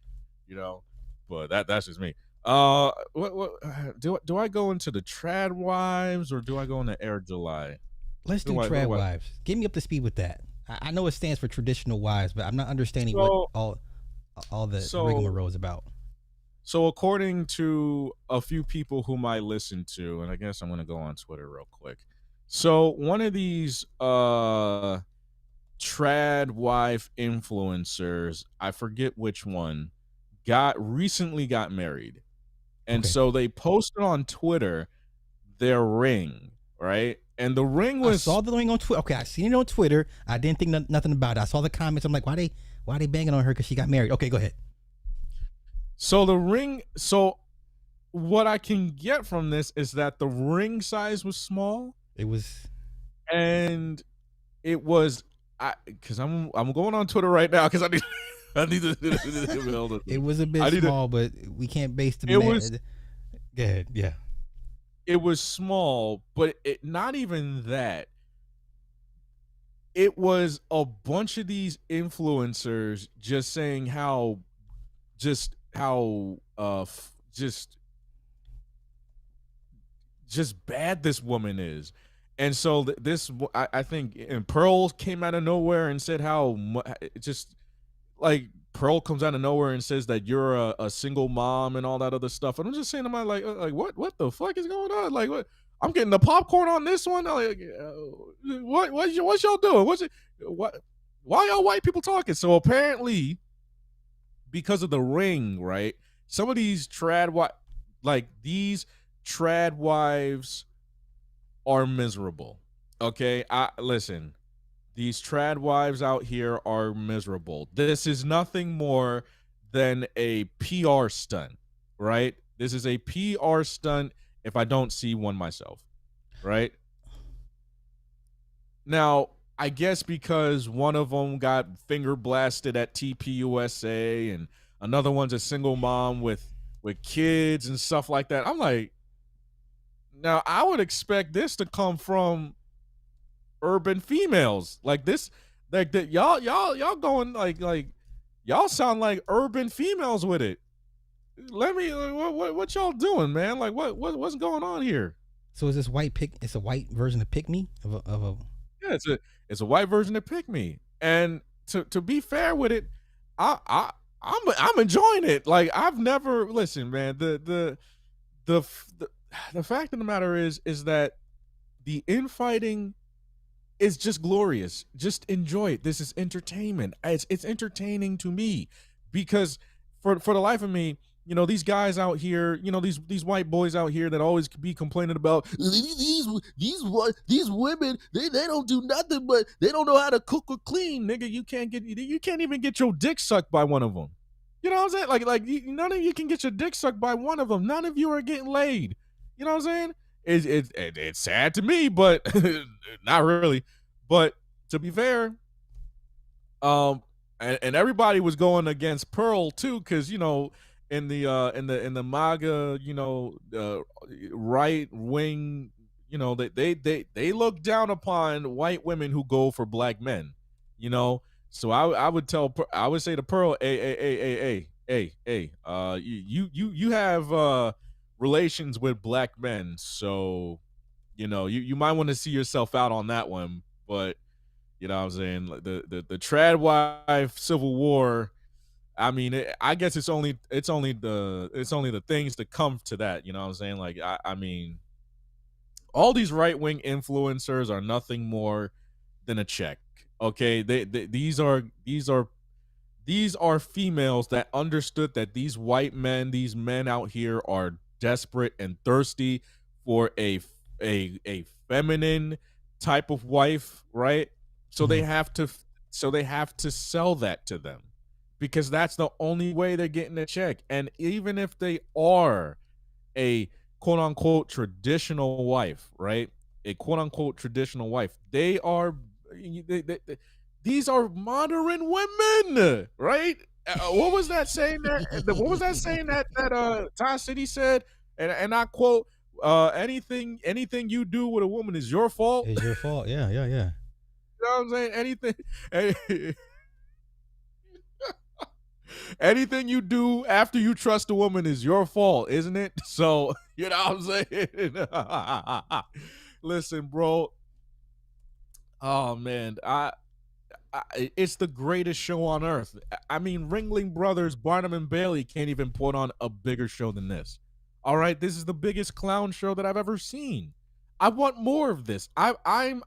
But that's just me. What do I go into the trad wives, or do I go into Air July? Let's do trad wives. Get me up to speed with that. I know it stands for traditional wives, but I'm not understanding what all the rigmarole is about. So according to a few people whom I listen to, and I guess I'm going to go on Twitter real quick. So one of these trad wife influencers, I forget which one, recently got married. And so they posted on Twitter their ring, right? And the ring was... I saw the ring on Twitter. Okay, I seen it on Twitter. I didn't think nothing about it. I saw the comments. I'm like, why they banging on her because she got married? Okay, go ahead. So the ring... So what I can get from this is that the ring size was small. It was... and it was because I'm going on Twitter right now because I need I need to hold on. It was a bit I need to. small, but we can't base the It was man. Go ahead. Yeah. it was small, but it not even that. It was a bunch of these influencers just saying just bad this woman is. And so I think, and Pearl came out of nowhere and said how just like Pearl comes out of nowhere and says that you're a single mom and all that other stuff. And I'm just saying to my like what the fuck is going on? Like what? I'm getting the popcorn on this one. Like, what's y'all doing? What's it? What? Why y'all white people talking? So apparently, because of the ring, right? Some of these these trad wives are miserable. Okay, I listen. These trad wives out here are miserable. This is nothing more than a PR stunt, right? This is a PR stunt if I don't see one myself, right? Now, I guess because one of them got finger blasted at TPUSA and another one's a single mom with kids and stuff like that. I'm like, now I would expect this to come from urban females like this, like that. Y'all going like y'all sound like urban females with it. Let me what y'all doing, man? Like what's going on here? So is this white pick? It's a white version of Pick Me of a. Yeah, it's a white version of Pick Me, and to be fair with it, I'm enjoying it. Like I've never listen, man. The the fact of the matter is that the infighting is just glorious. Just enjoy it. This is entertainment. It's entertaining to me because for the life of me, these guys out here, these white boys out here that always be complaining about these women, they don't do nothing, but they don't know how to cook or clean, nigga. You can't even get your dick sucked by one of them. You know what I'm saying? Like none of you can get your dick sucked by one of them. None of you are getting laid. You know what I'm saying? It's sad to me, but not really. But to be fair, and everybody was going against Pearl too, because in the MAGA, right wing, they look down upon white women who go for black men, So I would say to Pearl, hey, you have relations with black men, so you might want to see yourself out on that one. But you know what I'm saying, the trad wife civil war. I mean, I guess it's only the things that come to that. You know what I'm saying? Like I mean, all these right wing influencers are nothing more than a check. Okay, these are females that understood that these men out here are desperate and thirsty for a feminine type of wife, right? So they have to sell that to them because that's the only way they're getting a check. And even if they are a quote unquote traditional wife, right? A quote unquote traditional wife, these are modern women, right? What was that saying what was that saying that Ty City said? And I quote, anything you do with a woman is your fault. It's your fault. Yeah. You know what I'm saying? Anything you do after you trust a woman is your fault, isn't it? So, you know what I'm saying? Listen, bro. Oh man, it's the greatest show on earth. I mean, Ringling Brothers, Barnum and Bailey can't even put on a bigger show than this. All right, this is the biggest clown show that I've ever seen. I want more of this. I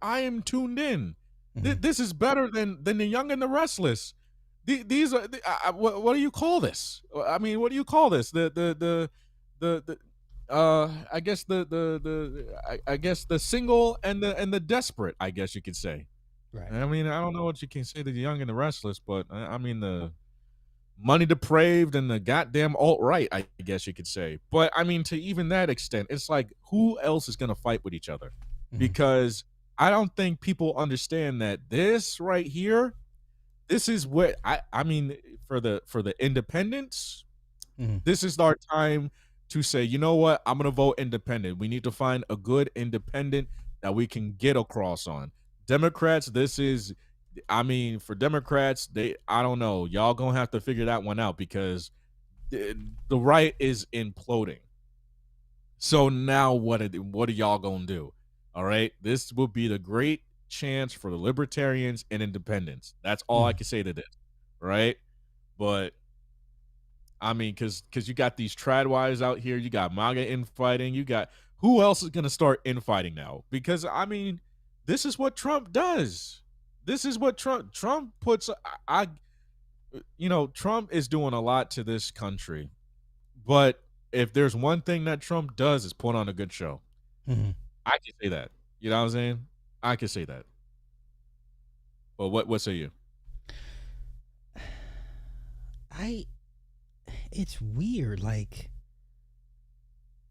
am tuned in. Mm-hmm. This is better than The Young and the Restless. These are what do you call this? I mean, what do you call this? The I guess I guess the single and the desperate, I guess you could say. Right. I mean, I don't know what you can say to The Young and the Restless, but I mean the money depraved and the goddamn alt-right, I guess you could say. But I mean, to even that extent, it's like, who else is going to fight with each other? Mm-hmm. Because I don't think people understand that this right here, this is what I mean for the independents, Mhm. this is our time to say, you know what, I'm gonna vote independent. We need to find a good independent that we can get across on. Democrats, this is I mean, for Democrats, they I don't know. Y'all gonna have to figure that one out because the right is imploding. So now what are y'all gonna do? All right, this will be the great chance for the libertarians and independents. That's all I Mhm. can say to this, right? But I mean, because you got these tradwives out here, you got MAGA infighting, you got who else is gonna start infighting now? Because I mean, this is what Trump does. This is what Trump puts. Trump is doing a lot to this country, but if there's one thing that Trump does is put on a good show. Mhm. I can say that. You know what I'm saying? I can say that. But what say you? I it's weird. Like,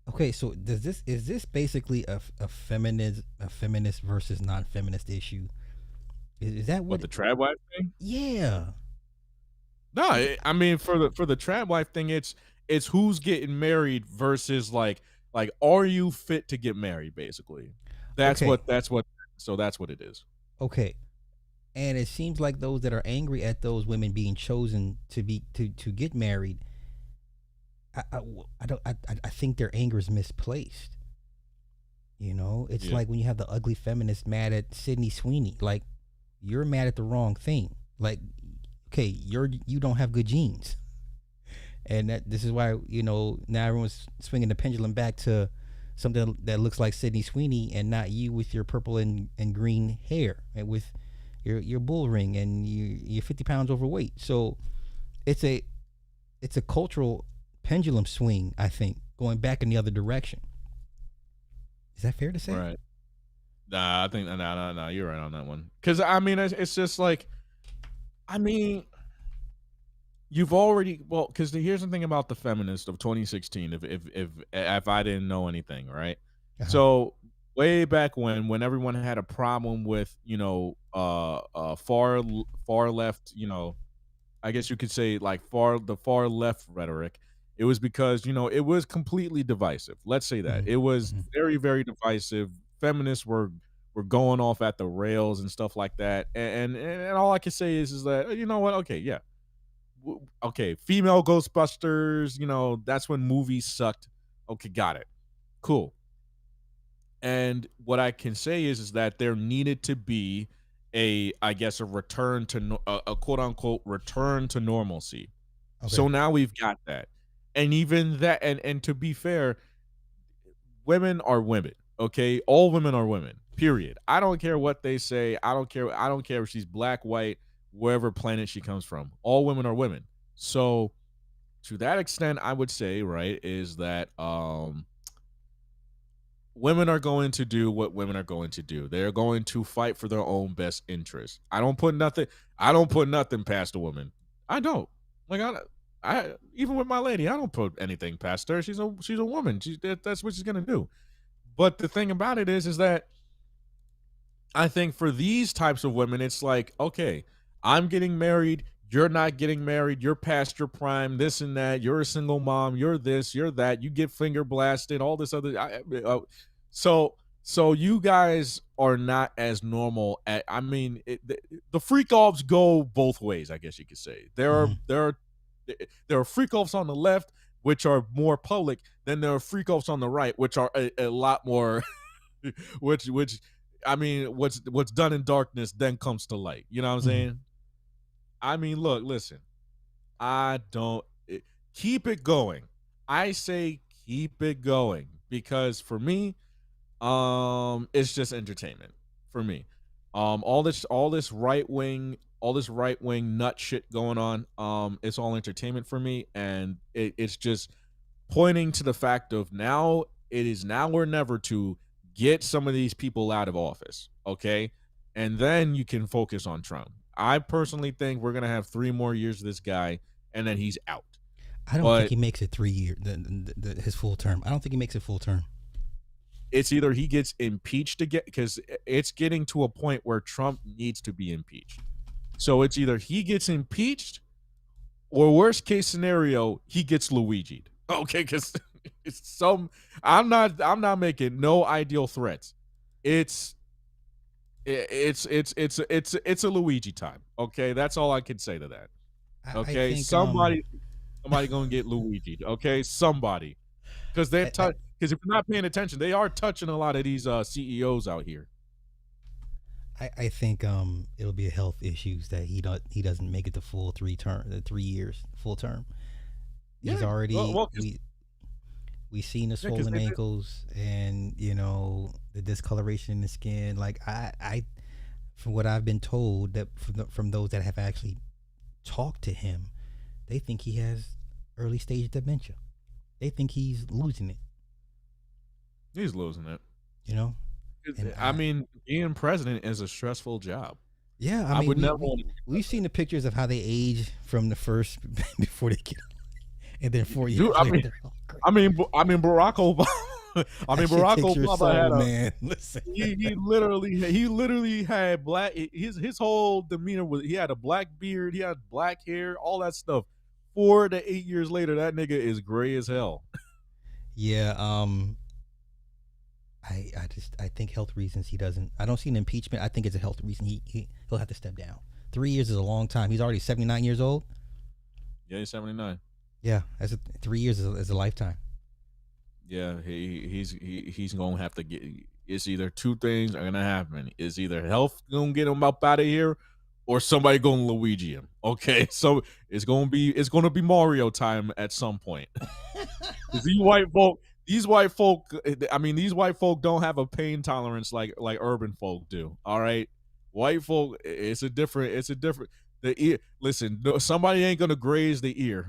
okay, so is this basically a feminist versus non-feminist issue? Is that What what? the tradwife thing? Yeah. No, Like, I mean for the trad wife thing, it's who's getting married versus like are you fit to get married? Basically, okay, that's what it is. okay, and it seems like those that are angry at those women being chosen to get married, I don't I think their anger is misplaced. You know, it's Yeah, like when you have the ugly feminist mad at Sydney Sweeney. Like, you're mad at the wrong thing. Like, okay, you don't have good genes, and this is why now everyone's swinging the pendulum back to something that looks like Sydney Sweeney and not you with your purple and green hair and with your bull ring and you're 50 pounds overweight. So it's a cultural pendulum swing, I think, going back in the other direction. Is that fair to say? right. Nah, I think no, you're right on that one. Because I mean, it's just like I mean, you've already well, because here's the thing about the feminist of 2016. If I didn't know anything, right? Uh-huh. So way back when everyone had a problem with far left, I guess you could say like the far left rhetoric. It was because it was completely divisive. Let's say that Mm-hmm. it was Mm-hmm. very very divisive. Feminists were going off at the rails and stuff like that. And all I can say is that you know what? Okay, yeah, okay, female Ghostbusters. That's when movies sucked. Okay, got it. Cool. And what I can say is that there needed to be I guess, a return to a quote unquote return to normalcy. Okay. So now we've got that, and even that, and to be fair, women are women. Okay, all women are women. Period. I don't care what they say. I don't care. I don't care if she's black, white, wherever planet she comes from. All women are women. So to that extent, I would say right is that women are going to do what women are going to do. They're going to fight for their own best interest. I don't put nothing past a woman. I don't. Like I even with my lady, I don't put anything past her. She's a woman. That's what she's going to do. But the thing about it is that I think for these types of women, it's like, okay, I'm getting married. You're not getting married. You're past your prime. This and that. You're a single mom. You're this. You're that. You get finger blasted. All this other. So you guys are not as normal. I mean, the freak offs go both ways. I guess you could say Mm-hmm. there are freak offs on the left, which are more public. Then there are freak offs on the right, which are a lot more which I mean, what's done in darkness then comes to light. You know what I'm Mm-hmm. saying? I mean, look, listen. I don't keep it going. I say keep it going because for me, it's just entertainment for me. All this right wing nut shit going on. It's all entertainment for me, and it's just pointing to the fact of now it is now or never to get some of these people out of office, okay? And then you can focus on Trump. I personally think we're gonna have 3 more years of this guy, and then he's out. I don't think But he makes it 3 years, his full term. I don't think he makes it full term. It's either he gets impeached again, because it's getting to a point where Trump needs to be impeached. So it's either he gets impeached, or worst case scenario, he gets Luigi'd. Okay, because it's some. I'm not making no ideal threats. It's it's a Luigi time. Okay, that's all I can say to that. I Okay, think somebody gonna get Luigi. Okay, somebody, because they're I, because if you're not paying attention, they are touching a lot of these CEOs out here. I think it'll be health issues that he doesn't make it the full 3 years full term. He's Yeah, already cause, we seen the yeah, 'cause swollen ankles and the discoloration in the skin. Like I from what I've been told that from those that have actually talked to him, they think he has early stage dementia. They think he's losing it. he's losing it. You know, and I mean, being president is a stressful job. yeah, I I mean would never want to be we've seen the pictures of how they age from the first before they get, and then 4 years dude. later they're all great. I mean, Barack Obama. I mean, That shit Barack takes your Obama soul, had a. man. Listen, He literally had black. His whole demeanor was. He had a black beard. He had black hair. All that stuff. 4 to 8 years later, that nigga is gray as hell. yeah. I think health reasons he doesn't. I don't see an impeachment. I think it's a health reason. He'll have to step down. 3 years is a long time. He's already 79 years old. Yeah, he's 79. Yeah, 3 years is a lifetime. Yeah, he's gonna have to get. It's either two things are gonna happen. It's either health gonna get him up out of here, or somebody gonna Luigi him. Okay, so it's gonna be Mario time at some point. These white folk. I mean, these white folk don't have a pain tolerance like urban folk do. All right, white folk. It's a different. The ear. Listen, somebody ain't gonna graze the ear.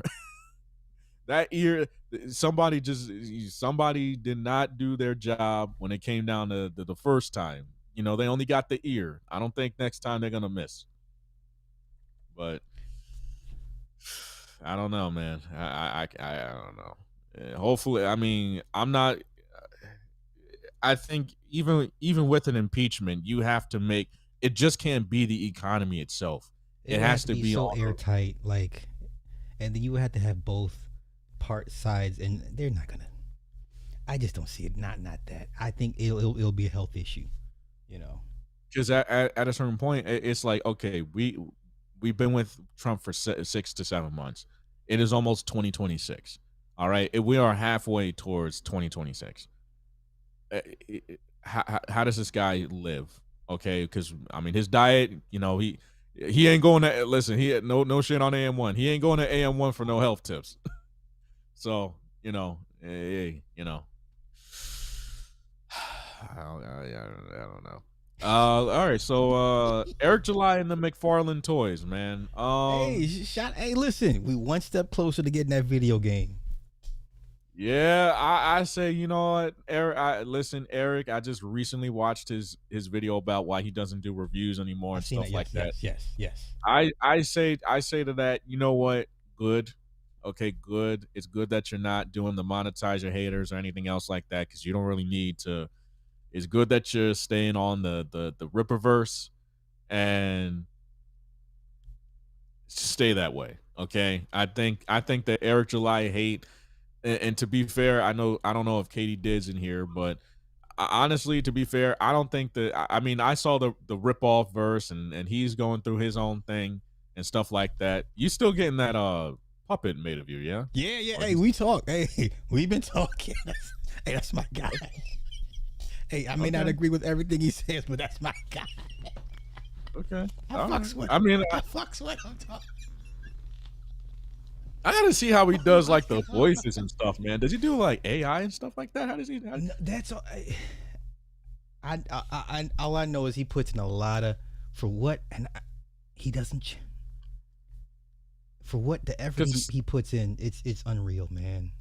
That ear, somebody did not do their job when it came down to the first time. They only got the ear. I don't think next time they're gonna miss. But I don't know, man. I don't know. Hopefully, I mean, I'm not. I think even with an impeachment, you have to make it. Just can't be the economy itself. It would have has to be so all airtight, like, and then you would have to have both part sides, and they're not gonna. I just don't see it. Not that. I think it'll be a health issue. Because at a certain point, it's like, okay, we've been with Trump for 6 to 7 months. It is almost 2026. All right, we are halfway towards 2026. How does this guy live? Okay, because I mean, his diet, he ain't going to listen. He had no shit on AM1. He ain't going to AM1 for no health tips. So I don't know. All right, so Eric July and the McFarlane toys, man. Hey, listen, we one step closer to getting that video game. Yeah, I say, you know what, Eric. Eric. I just recently watched his video about why he doesn't do reviews anymore and stuff like that. Yes. I say to that, you know what? Good. Okay, good. It's good that you're not doing the monetize your haters or anything else like that, because you don't really need to. It's good that you're staying on the Rippaverse and stay that way. Okay, I think that Eric July hate, and to be fair, I don't know if Katie Did's in here, but honestly, to be fair, I don't think that. I mean, I saw the rip off verse, and he's going through his own thing and stuff like that. You still getting that puppet made of you, yeah? Yeah. Hey, we talk. Hey, we've been talking. Hey, that's my guy. Hey, I may not agree with everything he says, but that's my guy. Okay. I fucks with him. I gotta see how he does like the voices and stuff, man. Does he do like AI and stuff like that? How does he? No, that's all. All I know is he puts in a lot of for what, and he doesn't. For what the effort he puts in, it's unreal, man.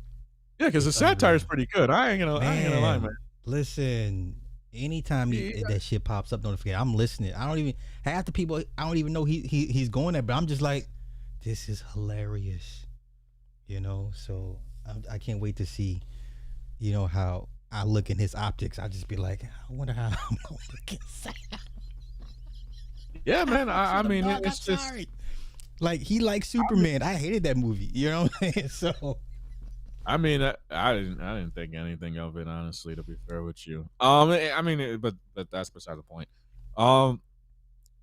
Yeah, because the satire is pretty good. I ain't gonna lie, man. Listen, anytime that shit pops up, don't forget, I'm listening. I don't even half the people. I don't even know he's going there, but I'm just like, this is hilarious, So I can't wait to see, how I look in his optics, I just be like, I wonder how I'm going to get sad. Yeah, man. I I mean, dog. I'm it's just. sorry. Like he likes Superman. I hated that movie. You know what I'm saying? So I mean, I didn't think anything of it, honestly. To be fair with you, I mean, but that's beside the point. Um,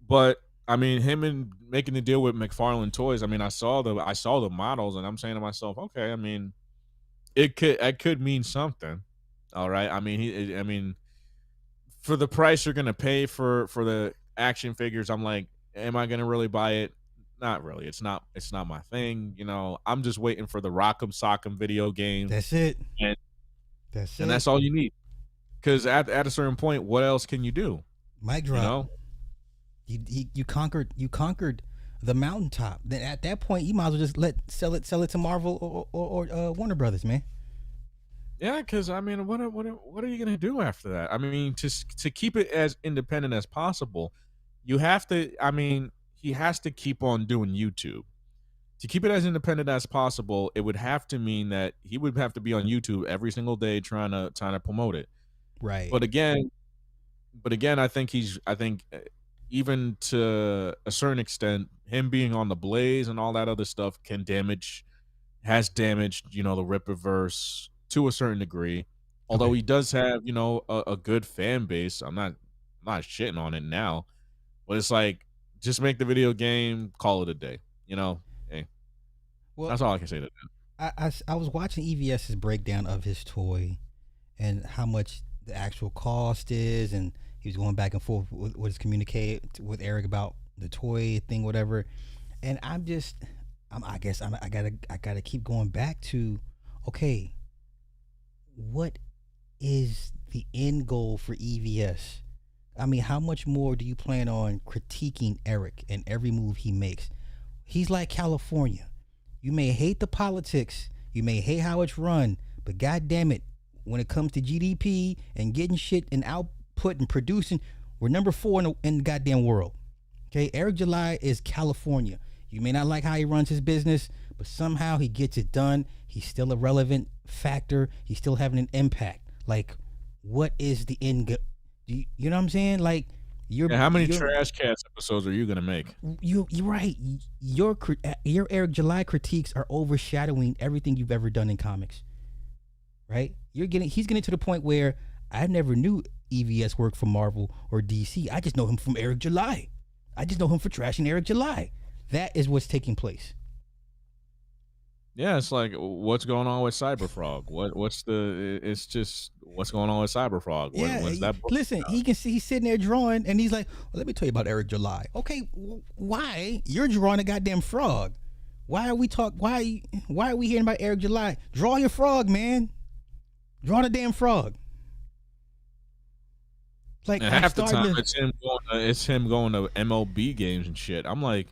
but I mean, him and making the deal with McFarlane Toys. I mean, I saw the models, and I'm saying to myself, okay. I mean, it could mean something. All right. I mean, I mean, for the price you're gonna pay for the action figures, I'm like, am I gonna really buy it? Not really. It's not my thing. I'm just waiting for the Rock'em Sock'em video game, that's it. and That's and it. that's all you need. Because at a certain point, what else can you do? Mic You drop. know? You conquered the mountaintop. Then at that point, you might as well just sell it to Marvel or Warner Brothers, man. Yeah. Because I mean, what are you gonna do after that? I mean, to keep it as independent as possible, you have to. I mean, he has to keep on doing YouTube. To keep it as independent as possible, it would have to mean that he would have to be on YouTube every single day trying to promote it. Right. But again, I think even to a certain extent, him being on the Blaze and all that other stuff has damaged, the Rippaverse to a certain degree. Although Okay. he does have, a good fan base. I'm not shitting on it now, but it's like just make the video game, call it a day. Hey, Well, that's all I can say to that. I was watching EVS's breakdown of his toy and how much the actual cost is, and he was going back and forth with his communicate with Eric about the toy thing, whatever. And I guess I gotta keep going back to, okay, what is the end goal for EVS? I mean, how much more do you plan on critiquing Eric and every move he makes? He's like California. You may hate the politics, you may hate how it's run, but god damn it, when it comes to GDP and getting shit and output and producing, we're number 4 in the goddamn world. Okay, Eric July is California. You may not like how he runs his business, but somehow he gets it done. He's still a relevant factor. He's still having an impact. Like, what is the end? You know what I'm saying? Like, Yeah, how many trash cast episodes are you gonna make? you're right. Your Eric July critiques are overshadowing everything you've ever done in comics. Right? He's getting to the point where I never knew EVS worked for Marvel or DC. I just know him from Eric July. I just know him for trashing Eric July. That is what's taking place. Yeah, it's like what's going on with Cyberfrog? It's just what's going on with Cyberfrog? Yeah, When's that book? listen, he can see he's sitting there drawing, and he's like, well, "Let me tell you about Eric July." Okay, why you're drawing a goddamn frog? Why are we talk? Why are we hearing about Eric July? Draw your frog, man. Draw the damn frog. Like, And half the time it's him going to MLB games and shit. I'm like,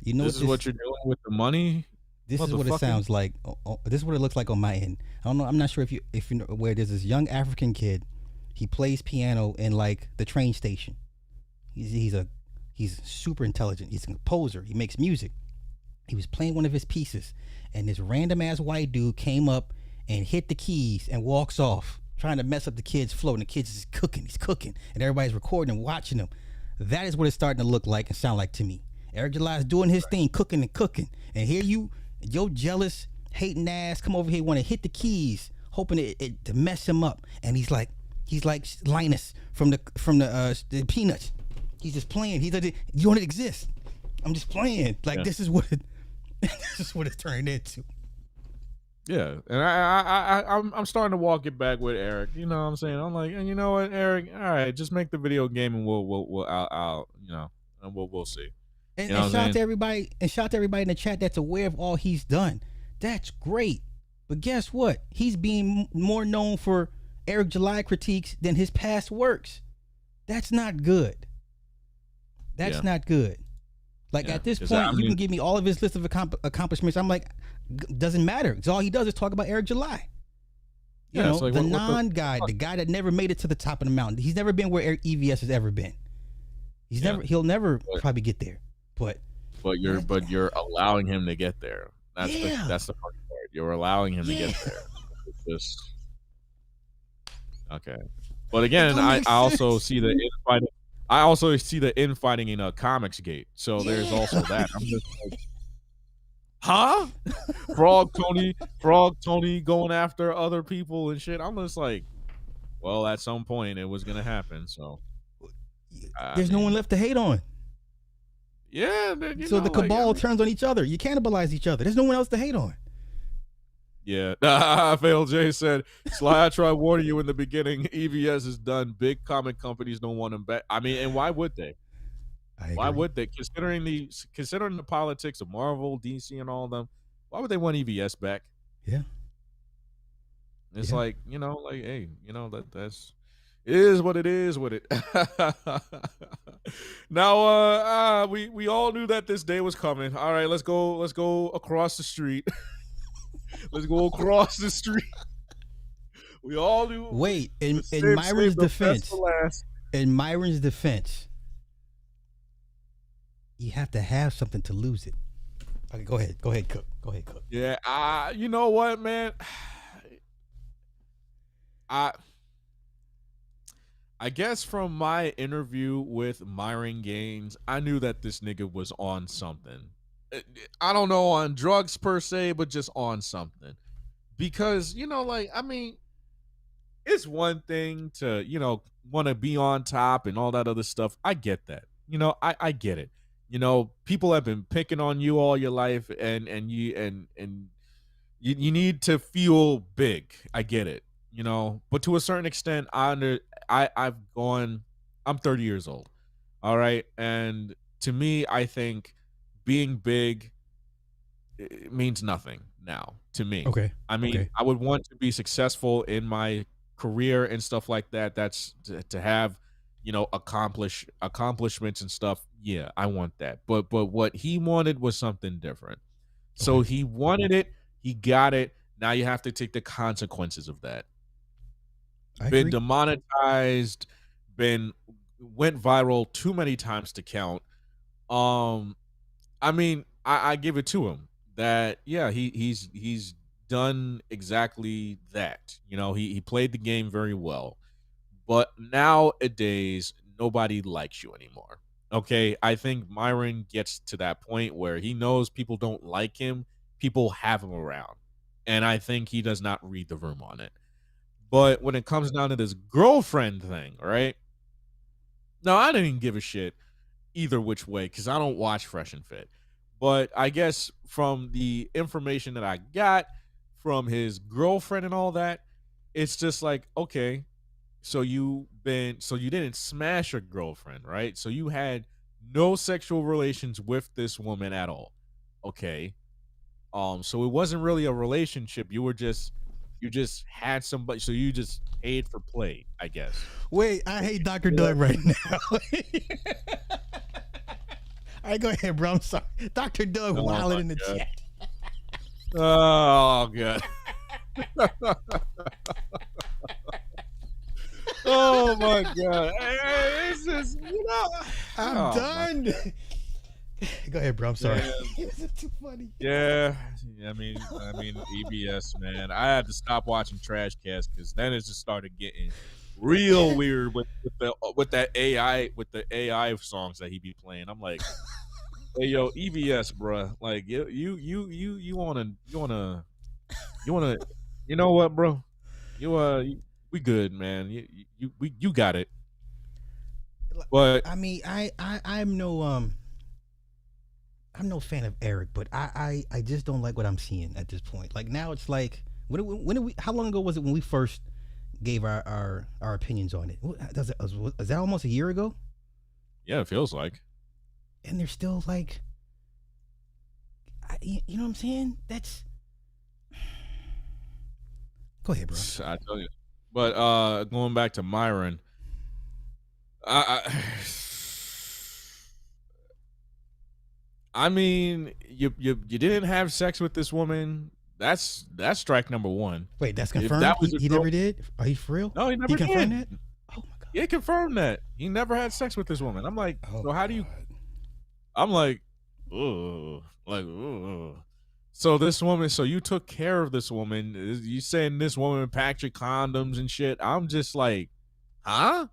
you know, this is what you're doing with the money. this is what it sounds like. This is what it looks like on my end. I don't know. I'm not sure if you know where there's this young African kid. He plays piano in like the train station. He's super intelligent. He's a composer. He makes music. He was playing one of his pieces, and this random ass white dude came up and hit the keys and walks off, trying to mess up the kid's flow. And the kid's just cooking. He's cooking, and everybody's recording and watching him. That is what it's starting to look like and sound like to me. Eric July is doing his thing, cooking and cooking, and here your jealous, hating ass come over here, want to hit the keys, hoping it to mess him up. And he's like Linus from the Peanuts. He's just playing. He's like, you don't exist. I'm just playing. Like, yeah. This is what it's turned into. Yeah, and I'm starting to walk it back with Eric. You know what I'm saying? I'm like, and you know what, Eric? All right, just make the video game, and we'll see. And shout out to everybody, in the chat that's aware of all he's done. That's great. But guess what? He's being more known for Eric July critiques than his past works. That's not good. That's not good. Like, at this point, you can give me all of his list of accomplishments. I'm like, doesn't matter. It's all he does is talk about Eric July. You know, like, the guy that never made it to the top of the mountain. He's never been where EVS has ever been. He'll never probably get there. But you're allowing him to get there. That's the funny part. You're allowing him to get there. It's just, Okay. But It again, don't I make also sense. see the infighting. I also see the infighting in Comics Gate. So there's Yeah. also that. I'm just like, huh? Frog Tony going after other people and shit. I'm just like, well, at some point it was gonna happen. So I There's no one mean, left to hate on. yeah, man, So the like I cabal mean, turns on each other. You cannibalize each other. There's no one else to hate on. yeah. Fail J said, Sly, I tried warning you in the beginning. EVS is done. Big comic companies don't want them back. I mean, and why would they? I Why agree. would they? Considering the politics of Marvel, DC, and all of them, why would they want EVS back? Yeah. It's Yeah. like, like, hey, that's it is what it is with it. Now, we all knew that this day was coming. All right, let's go across the street. Let's go across the street. We all knew. Wait, in Save Myron's the best defense, for last. you have to have something to lose it. Okay, go ahead, Cook. Go ahead, Cook. Yeah, you know what, man? I guess from my interview with Myron Gaines, I knew that this nigga was on something. I don't know on drugs per se, but just on something. Because, like, I mean, it's one thing to, want to be on top and all that other stuff. I get that. I get it. People have been picking on you all your life and you need to feel big. I get it. But to a certain extent, I'm 30 years old. All right. And to me, I think being big it means nothing now to me. Okay. I mean, Okay. I would want to be successful in my career and stuff like that. That's to have, accomplishments and stuff. Yeah, I want that. But what he wanted was something different. So Okay. he wanted it, he got it. Now you have to take the consequences of that. I Been agree. demonetized, went viral too many times to count. I mean, I give it to him that yeah, he's done exactly that. He played the game very well. But nowadays, nobody likes you anymore. Okay, I think Myron gets to that point where he knows people don't like him, people have him around, and I think he does not read the room on it. But when it comes down to this girlfriend thing, right? No, I didn't give a shit either which way because I don't watch Fresh and Fit. But I guess from the information that I got from his girlfriend and all that, it's just like, okay, so you didn't smash your girlfriend, right? So you had no sexual relations with this woman at all. Okay. So it wasn't really a relationship. You just had somebody, so you just paid for play, I guess. Wait, I hate Dr. Doug right now. All right, go ahead, bro. I'm sorry. Dr. Doug wilding in the chat. Oh god. Oh my god. It's just, I'm done. Go ahead, bro. I'm sorry. Yeah. Is it too funny? Yeah, I mean, EBS, man. I had to stop watching Trash Cast because then it just started getting real weird with that AI songs that he be playing. I'm like, hey yo, EBS, bro. Like you wanna you know what, bro? We good, man. You got it. But I mean, I'm no fan of Eric, but I just don't like what I'm seeing at this point. Like now, it's like when did we? How long ago was it when we first gave our opinions on it? Is that almost a year ago? yeah, it feels like. And they're still like, you know what I'm saying? That's. Go ahead, bro. I tell you. But going back to Myron, I mean, you didn't have sex with this woman. That's strike number one. Wait, that's If confirmed. that was He never did. Are you for real? No, he never He confirmed did. that. Oh my god. He confirmed that he never had sex with this woman. I'm like, Oh so how do you? God. I'm like, oh, like, oh. So this woman, so you took care of this woman. You saying this woman packed your condoms and shit. I'm just like, huh?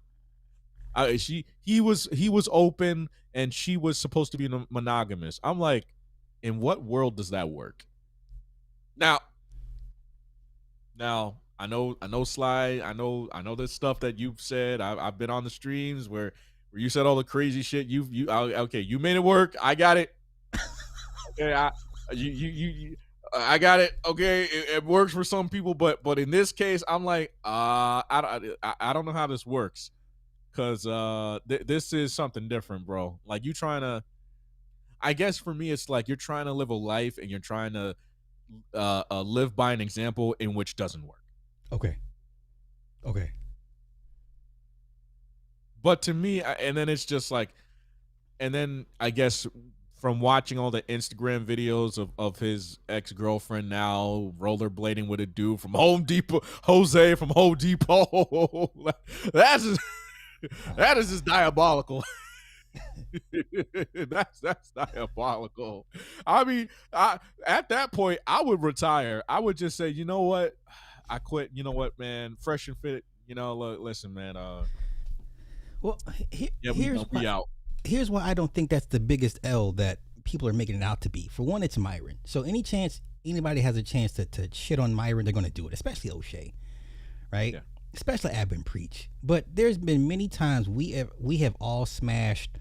He was open and she was supposed to be monogamous. I'm like, in what world does that work? Now, I know Sly. I know this stuff that you've said. I've been on the streams where you said all the crazy shit. Okay, you made it work. I got it. Okay, I got it. Okay, it works for some people, but in this case, I'm like, I don't know how this works because this is something different, bro. Like you trying to. I guess for me, it's like you're trying to live a life and you're trying to live by an example in which doesn't work. Okay. Okay. But to me, and then it's just like, and then I guess from watching all the Instagram videos of his ex girlfriend now rollerblading with a dude from Home Depot, Jose from Home Depot, that's just, that is just diabolical. that's diabolical. I mean, at that point, I would retire. I would just say, you know what, I quit. You know what, man, fresh and fit. You know, listen, man. Well, Yeah, we out. here's why I don't think that's the biggest L that people are making it out to be. For one, it's Myron. So any chance anybody has a chance to shit on Myron, they're going to do it, especially O'Shea, right? Yeah. Especially Abin Preach. But there's been many times we have all smashed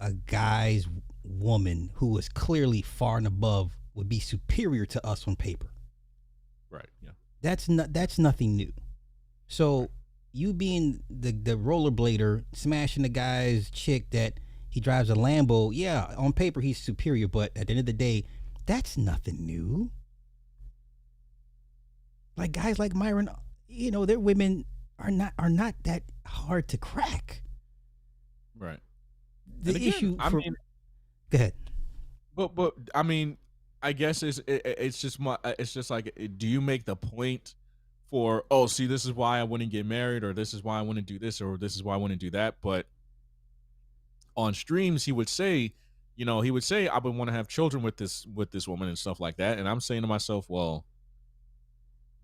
a guy's woman who was clearly far and above, would be superior to us on paper. Right. Yeah. That's nothing new. So you being the rollerblader smashing the guy's chick that he drives a Lambo, yeah, on paper he's superior, but at the end of the day, that's nothing new. Like guys like Myron, you know, their women are not that hard to crack. Right. The again, issue. I mean, go ahead. but I mean, I guess it's just like, do you make the point for, oh, see, this is why I wouldn't get married, or this is why I wouldn't do this, or this is why I wouldn't do that. But on streams, he would say, I would want to have children with this woman and stuff like that. And I'm saying to myself, well,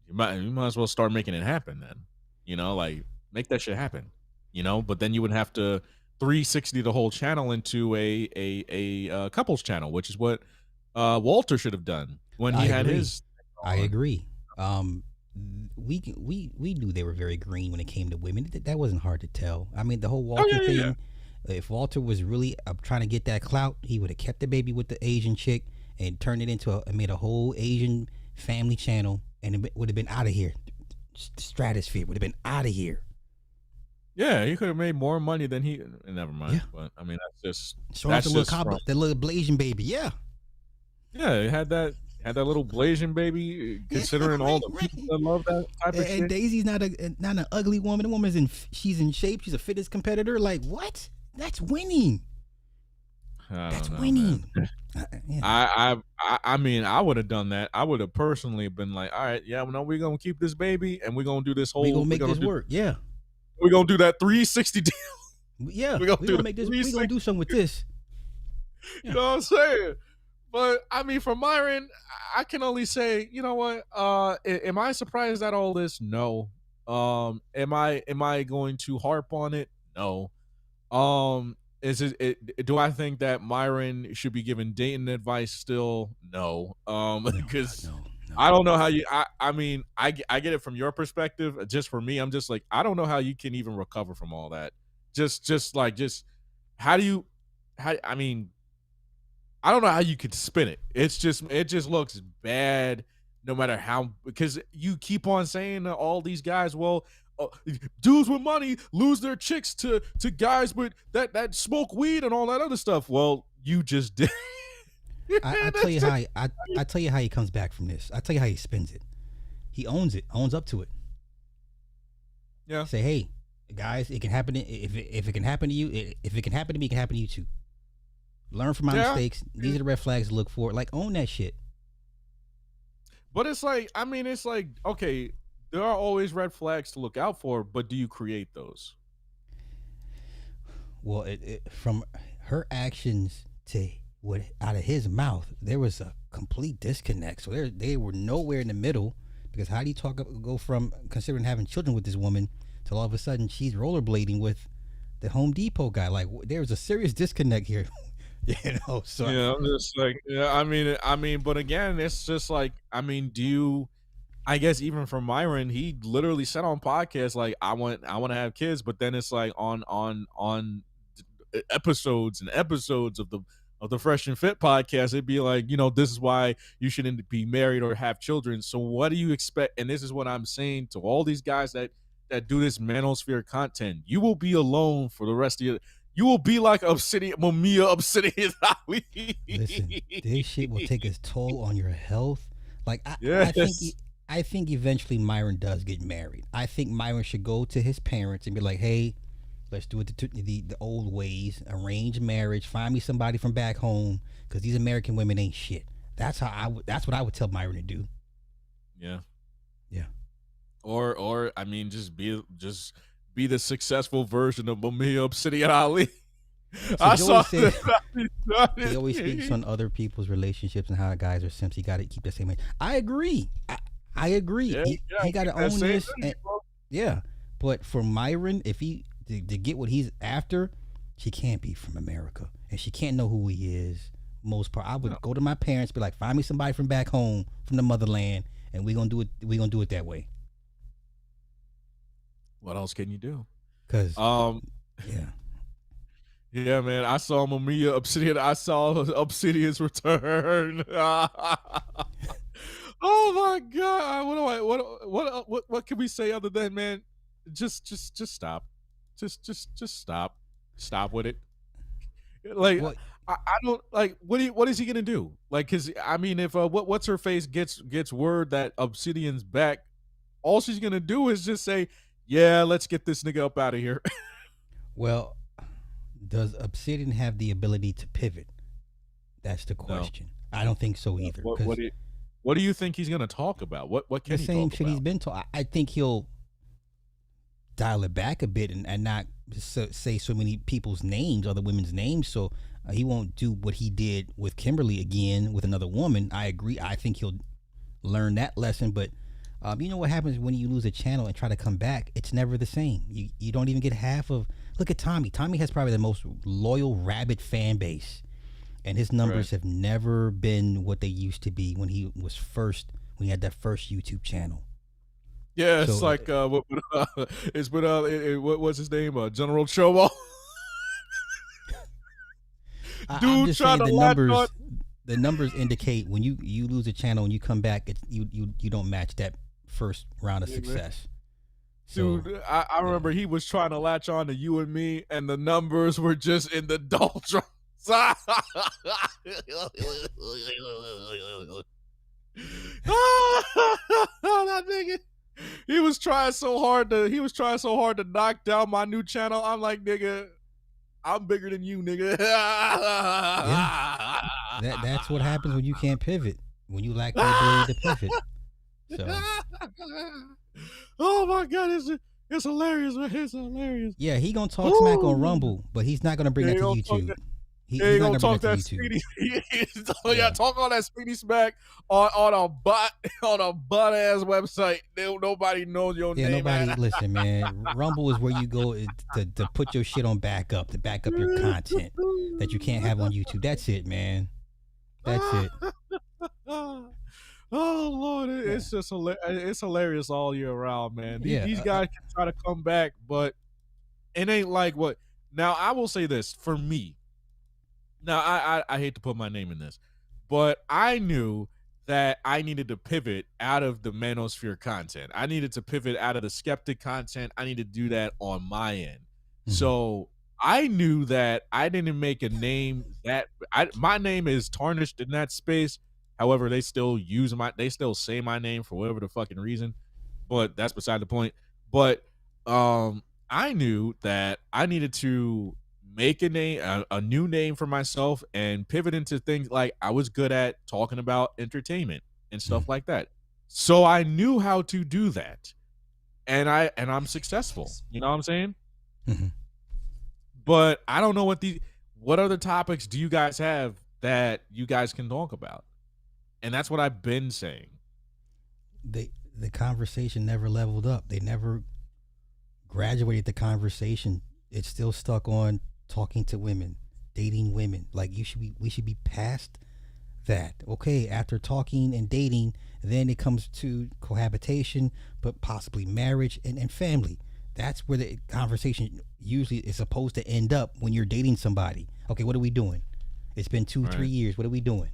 you might as well start making it happen then. Like make that shit happen. But then you would have to 360 the whole channel into a couples channel, which is what Walter should have done when he had his. I agree. We knew they were very green when it came to women. That wasn't hard to tell. I mean, the whole Walter thing. Yeah. If Walter was really trying to get that clout, he would have kept the baby with the Asian chick and turned it into made a whole Asian family channel, and it would have been out of here. Stratosphere would have been out of here. Yeah, he could have made more money than he. Never mind. Yeah. But I mean, that's the little Blasian baby. Yeah. Yeah, it had that little Blasian baby. Considering all the people that love that type of shit. And Daisy's not an ugly woman. The woman's she's in shape. She's a fitness competitor. Like what? That's winning. That's winning. Yeah. I mean, I would have done that. I would have personally been like, all right, yeah, well, no, we're gonna keep this baby and we're gonna do this whole. We're gonna make this work. Yeah. We're gonna do that 360 deal. Yeah. We're gonna make this. We're gonna do something with this. Yeah. You know what I'm saying? But I mean, for Myron, I can only say, you know what? Am I surprised at all this? No. Am I going to harp on it? No. Is it? Do I think that Myron should be given dating advice still? No. Because no. I don't know how you. I mean, I get it from your perspective. Just for me, I'm just like, I don't know how you can even recover from all that. Just how do you? I mean, I don't know how you could spin it. It just looks bad, no matter how, because you keep on saying to all these guys, well, dudes with money lose their chicks to guys with that smoke weed and all that other stuff. Well, you just did. I tell you how I tell you how he comes back from this. I tell you how he spins it. He owns up to it. Yeah. Say, hey, guys, it can happen. If it can happen to you, if it can happen to me, it can happen to you too. Learn from my mistakes. These are the red flags to look for. Like, own that shit. But it's like, I mean, it's like, okay, there are always red flags to look out for, but do you create those? Well, from her actions to what out of his mouth, there was a complete disconnect. So they were nowhere in the middle, because how do you go from considering having children with this woman till all of a sudden she's rollerblading with the Home Depot guy? Like, there's a serious disconnect here. So Yeah, I'm just like, yeah, I mean, but again, it's just like, I mean, I guess even for Myron, he literally said on podcast like, I want to have kids, but then it's like on episodes and episodes of the Fresh and Fit podcast, it'd be like, this is why you shouldn't be married or have children. So what do you expect? And this is what I'm saying to all these guys that do this Manosphere content. You will be alone for the rest of your. You will be like Mamiya Obsidian Ali. Listen, this shit will take its toll on your health. Like, Yes. I think eventually Myron does get married. I think Myron should go to his parents and be like, "Hey, let's do it the old ways, arrange marriage, find me somebody from back home, because these American women ain't shit." That's that's what I would tell Myron to do. Yeah. Yeah. Or I mean, just be the successful version of Mamiya Obsidian Ali. So I saw he always speaks on other people's relationships and how guys are simps. He got to keep the same age. I agree. I agree. Yeah, he got to own this. energy, Yeah, but for Myron, if he to get what he's after, she can't be from America, and she can't know who he is. Most part, I would go to my parents, be like, find me somebody from back home, from the motherland, and we're gonna do it. We're gonna do it that way. What else can you do? Cause yeah. Yeah, man. I saw Mamiya Obsidian. I saw Obsidian's return. Oh my god! What can we say other than, man? Just stop. Just stop. Stop with it. Like, what? I don't like. What is he gonna do? Like, cause I mean, if what's her face gets word that Obsidian's back, all she's gonna do is just say, "Yeah, let's get this nigga up out of here." Well, does Obsidian have the ability to pivot? That's the question. No. I don't think so either. What do you think he's gonna talk about? What can he talk about? The same shit he's been talking. I think he'll dial it back a bit and not say so many people's names, other women's names. So he won't do what he did with Kimberly again with another woman. I agree. I think he'll learn that lesson. But you know what happens when you lose a channel and try to come back? It's never the same. You don't even get half of. Look at Tommy. Tommy has probably the most loyal, rabid fan base, and his numbers have never been what they used to be when he had that first YouTube channel. Yeah, it's so, like it's been what's his name? General Chobo. Dude, just trying to the numbers indicate when you lose a channel and you come back, you don't match that first round of success. Dude, so, I remember he was trying to latch on to You and Me, and the numbers were just in the doldrums. That nigga. He was trying so hard to knock down my new channel. I'm like, nigga, I'm bigger than you, nigga. Yeah. That's what happens when you can't pivot. When you lack the ability to pivot. So. Oh my god, it's hilarious, man. It's hilarious. Yeah, he gonna talk smack on Rumble, but he's not gonna bring that to YouTube. He's not gonna talk that speedy. Talk all that speedy smack on a butt ass website. Nobody knows your name. Yeah, nobody. Listen, man. Rumble is where you go to put your shit on backup, to back up your content that you can't have on YouTube. That's it, man. That's it. Oh Lord, it's just it's hilarious all year round, man. These guys can try to come back, but it ain't like what. Now I will say this for me. Now I hate to put my name in this, but I knew that I needed to pivot out of the Manosphere content. I needed to pivot out of the skeptic content. I need to do that on my end. Mm-hmm. So I knew that I didn't make a name that my name is tarnished in that space. However, they still say my name for whatever the fucking reason, but that's beside the point. But I knew that I needed to make a name, a new name for myself, and pivot into things like I was good at talking about entertainment and stuff like that. So I knew how to do that, and I'm successful. You know what I'm saying? Mm-hmm. But I don't know what other topics do you guys have that you guys can talk about? And that's what I've been saying. The conversation never leveled up. They never graduated the conversation. It's still stuck on talking to women, dating women. Like we should be past that. Okay, after talking and dating, then it comes to cohabitation, but possibly marriage and family. That's where the conversation usually is supposed to end up when you're dating somebody. Okay, what are we doing? It's been 2-3 years. What are we doing?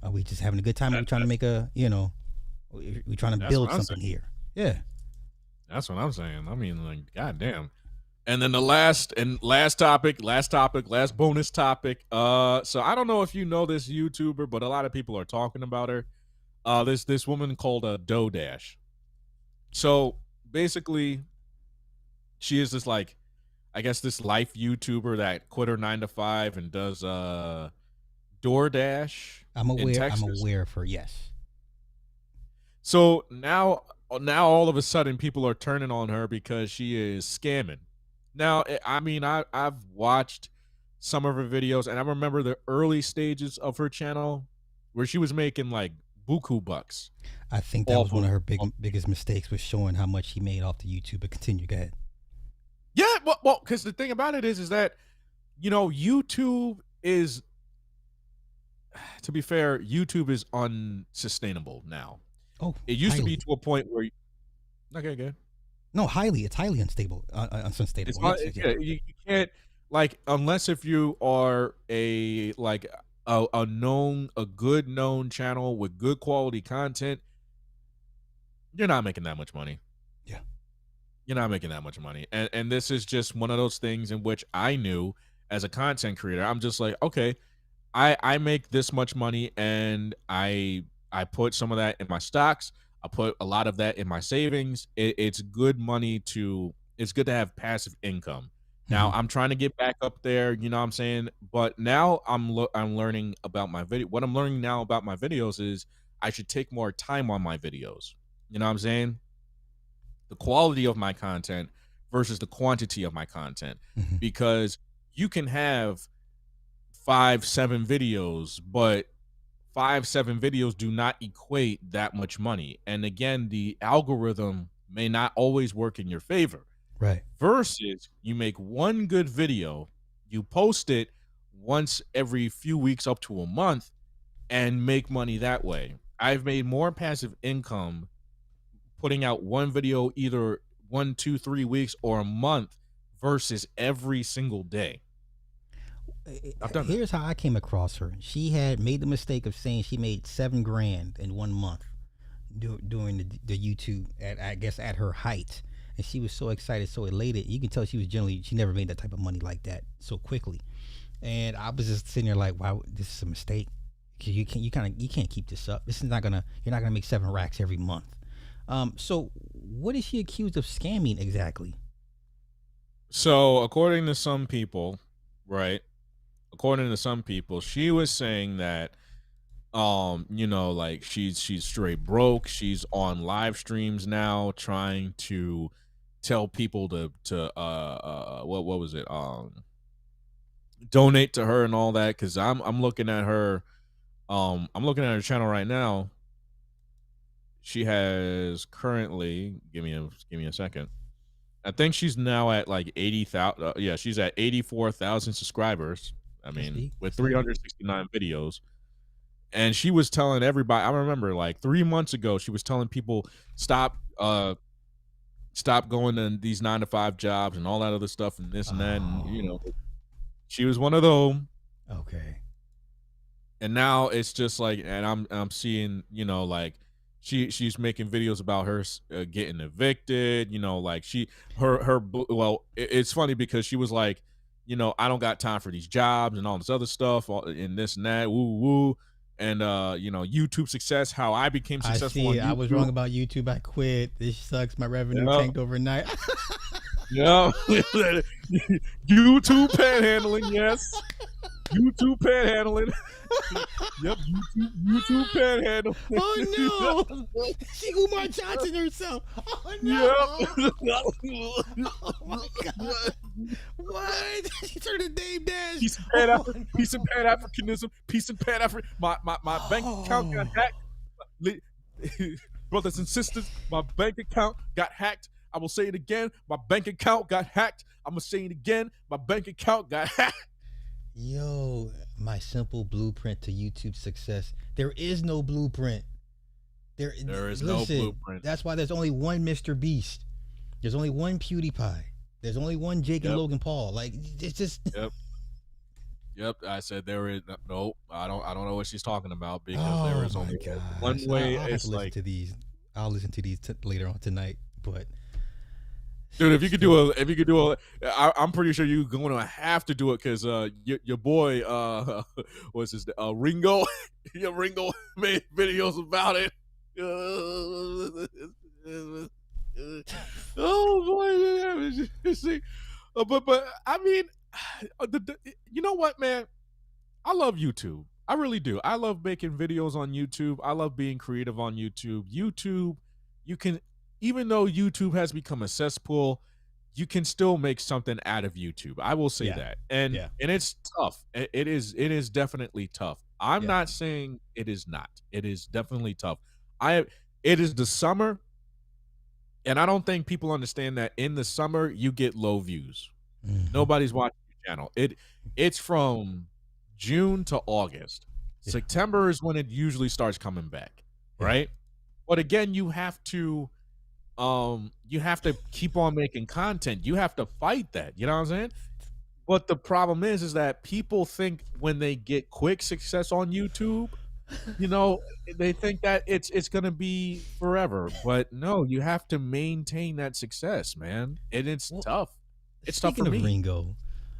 Are we just having a good time? Are we trying to make a, we trying to build something here? Yeah. That's what I'm saying. I mean, like, goddamn. And then the last topic, last bonus topic. So I don't know if you know this YouTuber, but a lot of people are talking about her. This woman called Doe Dash. So basically, she is this, like, I guess, this life YouTuber that quit her 9 to 5 and does DoorDash. I'm aware of her. Yes. So now all of a sudden people are turning on her because she is scamming. Now, I mean, I've watched some of her videos, and I remember the early stages of her channel where she was making like buku bucks. I think that was one of her biggest mistakes, was showing how much she made off the YouTube. But continue, go ahead. Yeah, well, because the thing about it is that, YouTube is, to be fair, YouTube is unsustainable now. Oh, it used to be to a point where, okay, good. No, it's highly unstable, unsustainable. You can't, like, unless if you are a good known channel with good quality content, you're not making that much money. Yeah. You're not making that much money. And this is just one of those things in which I knew as a content creator, I'm just like, okay, I make this much money, and I put some of that in my stocks. I put a lot of that in my savings. It's good money it's good to have passive income. Now, I'm trying to get back up there, you know what I'm saying? But now I'm learning about my video. What I'm learning now about my videos is I should take more time on my videos. You know what I'm saying? The quality of my content versus the quantity of my content. Because you can have 5-7 videos, but 5-7 videos do not equate that much money. And again, the algorithm may not always work in your favor. Right. Versus you make one good video, you post it once every few weeks up to a month, and make money that way. I've made more passive income putting out one video either 1, 2, 3 weeks or a month versus every single day. Here's how I came across her. She had made the mistake of saying she made $7,000 in 1 month doing the YouTube at her height, and she was so excited, so elated. You can tell she never made that type of money like that so quickly. And I was just sitting there like, wow, this is a mistake. You can't keep this up. You're not gonna make 7 racks every month. So what is she accused of scamming exactly? So according to some people, right? According to some people, she was saying that, like she's straight broke. She's on live streams now trying to tell people to what was it? Donate to her and all that. Cause I'm looking at her, I'm looking at her channel right now. She has currently, give me a second. I think she's now at like 80,000. Yeah, she's at 84,000 subscribers. I mean, with 369 videos. And she was telling everybody, I remember like 3 months ago, she was telling people stop going to these 9 to 5 jobs and all that other stuff and this and that. And, she was one of them. Okay. And now it's just like, and I'm seeing, like she's making videos about her getting evicted, like it's funny because she was like, I don't got time for these jobs and all this other stuff and this and that, woo woo. And YouTube success, how I became successful. I was wrong about YouTube. I quit. This sucks. My revenue tanked overnight. Yeah. YouTube panhandling, yes. YouTube panhandling. Yep, YouTube panhandling. Oh no! She Umar Johnson herself. Oh no! Yep. Oh my god! What? She turned to Dame Dash. Peace and Pan Africanism. Peace and Pan African. My bank account got hacked. Brothers and sisters, my bank account got hacked. I will say it again. My bank account got hacked. I'm gonna say it again. My bank account got hacked. Yo, my simple blueprint to YouTube success. There is no blueprint. There is no blueprint. That's why there's only one Mr. Beast. There's only one PewDiePie. There's only one Jake and Logan Paul. Like, it's just. Yep. I said there is no. I don't know what she's talking about because there is only one way. I'll listen to these. I'll listen to these later on tonight. But dude, if you could do a, I'm pretty sure you're going to have to do it because your boy, what's his Ringo, Ringo made videos about it. Oh boy, see, but I mean, you know what, man? I love YouTube. I really do. I love making videos on YouTube. I love being creative on YouTube. YouTube, you can. Even though YouTube has become a cesspool, you can still make something out of YouTube. I will say that. And it's tough. It is definitely tough. I'm not saying it is not. It is definitely tough. It is the summer, and I don't think people understand that in the summer you get low views. Nobody's watching your channel. It's from June to August. September is when it usually starts coming back, right? But again, you have to keep on making content. You have to fight that. You know what I'm saying? But the problem is that people think when they get quick success on YouTube, you know, they think that it's gonna be forever. But no, you have to maintain that success, man. And it's tough. It's tough for me.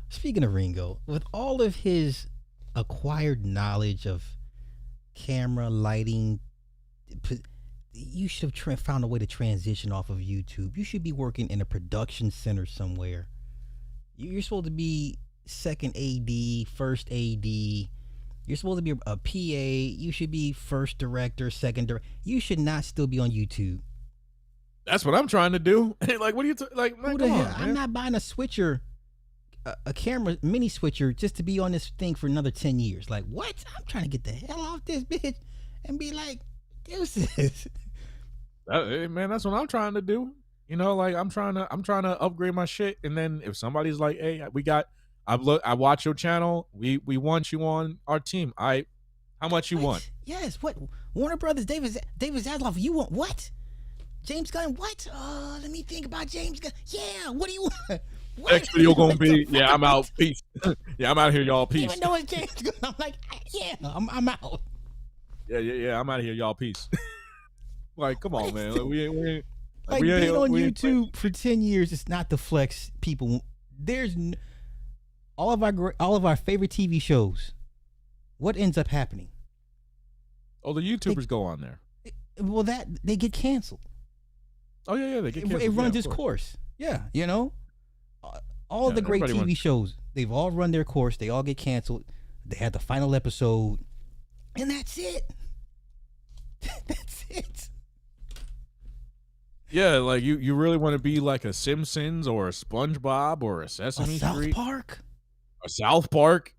Speaking of Ringo, with all of his acquired knowledge of camera, lighting, you should have found a way to transition off of YouTube. You should be working in a production center somewhere. You're supposed to be second AD, first AD. You're supposed to be a PA. You should be first director, second director. You should not still be on YouTube. That's what I'm trying to do. Like, what are you like? Who the hell? I'm not buying a switcher, a camera mini switcher, just to be on this thing for another 10 years. Like, what? I'm trying to get the hell off this bitch and be like, deuces. Man, that's what I'm trying to do. You know, like I'm trying to upgrade my shit, and then if somebody's like, "Hey, I watch your channel. We want you on our team. How much you want?" Yes, what? Warner Brothers, David Zaslav, you want what? James Gunn, what? Let me think about James Gunn. Yeah, what do you want? What? Next video gonna be, I'm out. Peace. I'm out here, y'all. Peace. Even though it's James Gunn, I'm like, I'm out. Yeah, I'm out of here, y'all. Peace. Like, come on, man. Like, we ain't like being on YouTube for 10 years. It's not to flex people. There's all of our favorite TV shows. What ends up happening? Oh, the YouTubers go on there. Well, they get canceled. Oh yeah, they get canceled. It runs its course. Yeah, you know, all the great TV shows, they've all run their course. They all get canceled. They had the final episode, and that's it. That's it. Yeah, like you really want to be like a Simpsons or a SpongeBob or a Sesame Street, South Park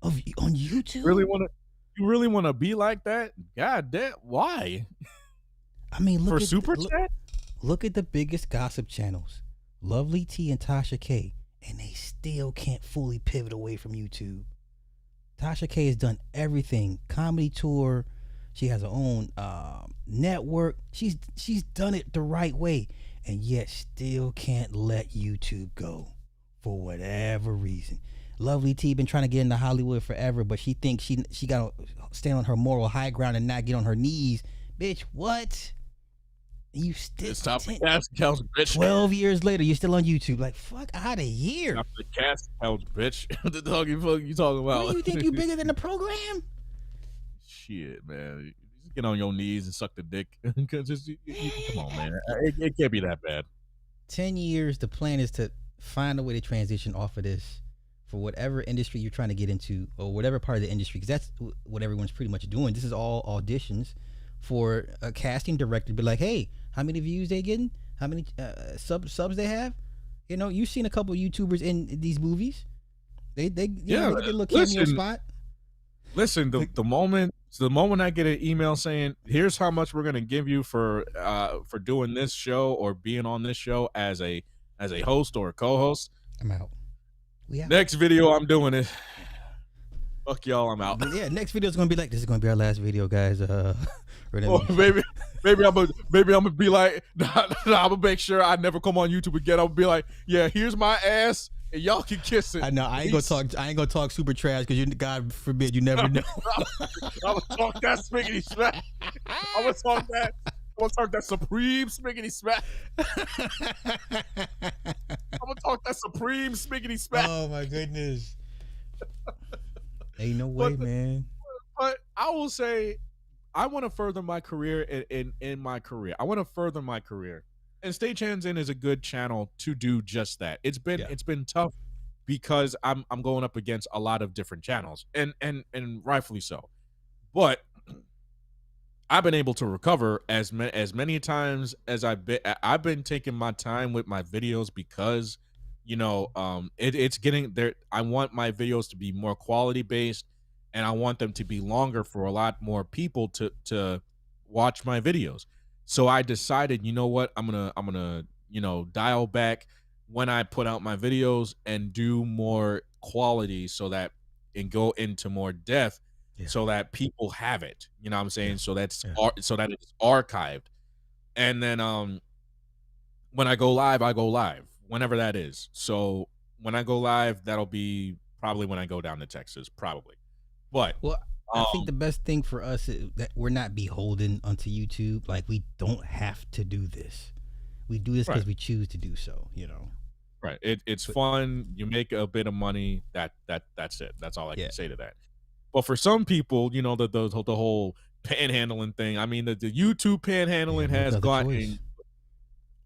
on YouTube. You really want to be like that? God damn, why? I mean, for Super Chat. Look at the biggest gossip channels, Lovely T and Tasha K, and they still can't fully pivot away from YouTube. Tasha K has done everything, comedy tour. She has her own network. She's done it the right way, and yet still can't let YouTube go for whatever reason. Lovely T been trying to get into Hollywood forever, but she thinks she got to stand on her moral high ground and not get on her knees. Bitch, what? You still it's top the cast couch, bitch. 12 years later, you're still on YouTube. Like, fuck out of here. Top the cast couch, bitch. What the fuck you talking about? What, you think you bigger than the program? Shit, man. Just get on your knees and suck the dick. Come on, man. It can't be that bad. 10 years. The plan is to find a way to transition off of this for whatever industry you're trying to get into, or whatever part of the industry, because that's what everyone's pretty much doing. This is all auditions for a casting director to be like, hey, how many views they getting? How many subs they have? You know, you've seen a couple YouTubers in these movies. They you know, they get a little cameo spot. Listen, the moment I get an email saying, here's how much we're gonna give you for doing this show or being on this show as a host or a co-host, I'm out. Next video I'm doing it. Fuck y'all, I'm out. Yeah, next video is gonna be like, this is gonna be our last video, guys. Maybe I'm gonna be like, I'm gonna make sure I never come on YouTube again. I'm gonna be like, yeah, here's my ass, and y'all can kiss it. I know I ain't gonna talk super trash because you, God forbid, you never know. I'm gonna talk that spiggity smack. I'm gonna talk that supreme spiggity smack. I'm gonna talk that supreme spiggity smack. Oh my goodness. Ain't no way, man. But I will say, I want to further my career in my career. I want to further my career, and Stagehands In is a good channel to do just that. It's been tough because I'm going up against a lot of different channels, and rightfully so. But I've been able to recover as many times as I've been taking my time with my videos because, you know, it's getting there. I want my videos to be more quality based, and I want them to be longer for a lot more people to watch my videos. So I decided, you know what, I'm gonna you know, dial back when I put out my videos and do more quality so that and go into more depth. Yeah. So that people have it, you know what I'm saying? Yeah. So that it's archived. And then when I go live, whenever that is. So when I go live, that'll be probably when I go down to Texas, probably. But well, I think the best thing for us is that we're not beholden onto YouTube. Like, we don't have to do this. We do this because we choose to do so, you know. Right. It's fun. You make a bit of money. That's it. That's all I can say to that. But for some people, you know, the whole panhandling thing. I mean, the YouTube panhandling has gotten.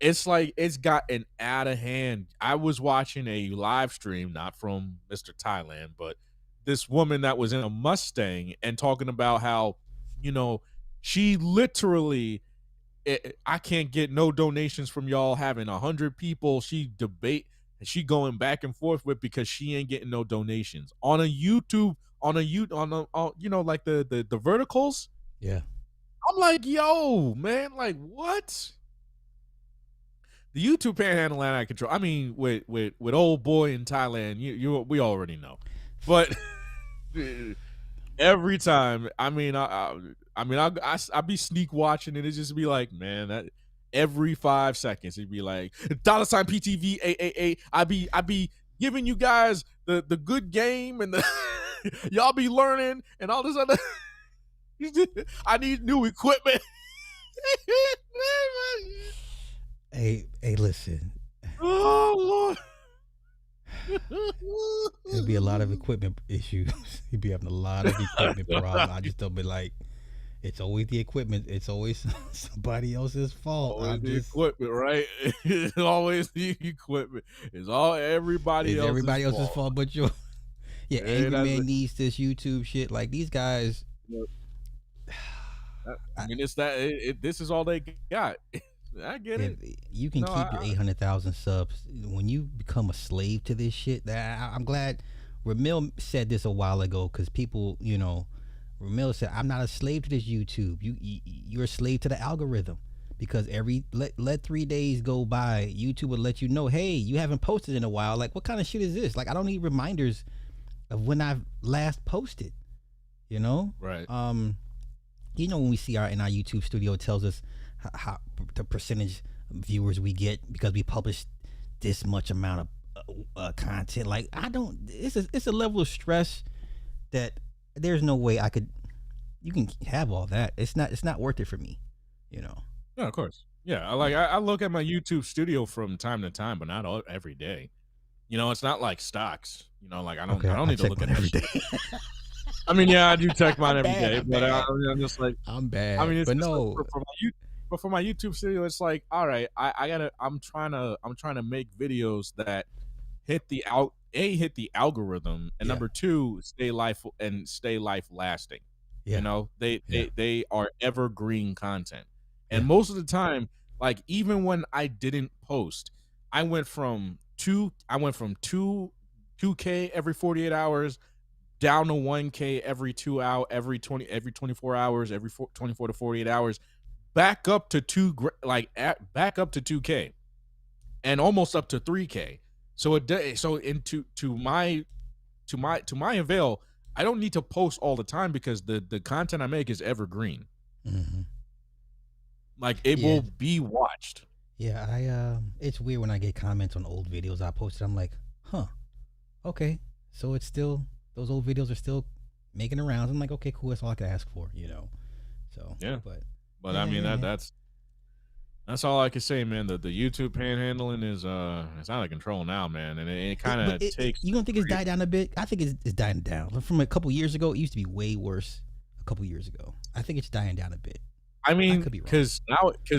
It's like it's gotten out of hand. I was watching a live stream, not from Mr. Thailand, but this woman that was in a Mustang and talking about how, you know, she literally, I can't get no donations from y'all having 100 people. She going back and forth with because she ain't getting no donations on a YouTube. You know, like the verticals. Yeah. I'm like, yo, man, like what? The YouTube panhandle out of control. I mean, with old boy in Thailand, we already know. But every time, I mean, I be sneak watching and it just be like, man, that every 5 seconds it'd be like $PTV AAA. I be giving you guys the good game and the y'all be learning and all this other. I need new equipment. Hey, listen. Oh Lord. There'll be a lot of equipment issues. You'll be having a lot of equipment problems. I just don't be like, it's always the equipment. It's always somebody else's fault. Always the equipment, right? It's always the equipment. It's all everybody else's fault but yours. Yeah, Angry Man needs this YouTube shit. Like, these guys. I mean, it's that. This is all they got. I get it. You can keep your 800,000 subs. When you become a slave to this shit, I'm glad Ramil said this a while ago, because people, you know, Ramil said, I'm not a slave to this YouTube. You're a slave to the algorithm, because let 3 days go by, YouTube will let you know, hey, you haven't posted in a while. Like, what kind of shit is this? Like, I don't need reminders of when I've last posted, you know? Right. You know, when we see in our YouTube studio, it tells us how the percentage of viewers we get because we publish this much amount of content. Like, it's a level of stress that there's no way you can have all that. It's not worth it for me, you know? No, of course. Yeah. I look at my YouTube studio from time to time, but not every day. You know, it's not like stocks. You know, like I don't need to look at every day. I mean, yeah, I do check mine every day, but I'm just like, I'm bad. I mean, but no. But for my YouTube studio, it's like, all right, I'm trying to make videos that hit hit the algorithm, and Yeah. number two, stay life lasting. Yeah. You know, they are evergreen content. And Yeah. most of the time, like even when I didn't post, I went from 2K every 48 hours down to 1K every 2 hour, every 24 hours, 24 to 48 hours, back up to back up to 2K and almost up to 3K. So to my avail, I don't need to post all the time because the content I make is evergreen. Mm-hmm. Like it will be watched. Yeah, it's weird when I get comments on old videos I posted. I'm like, huh, okay, so it's still, those old videos are still making the rounds. I'm like, okay, cool. That's all I could ask for, you know. So Yeah, but I mean yeah. that's all I can say, man. The YouTube panhandling is it's out of control now, man, and it kind of takes. You don't think it's died down a bit? I think it's dying down. From a couple years ago, it used to be way worse. A couple years ago, I think it's dying down a bit. I mean, could be wrong. because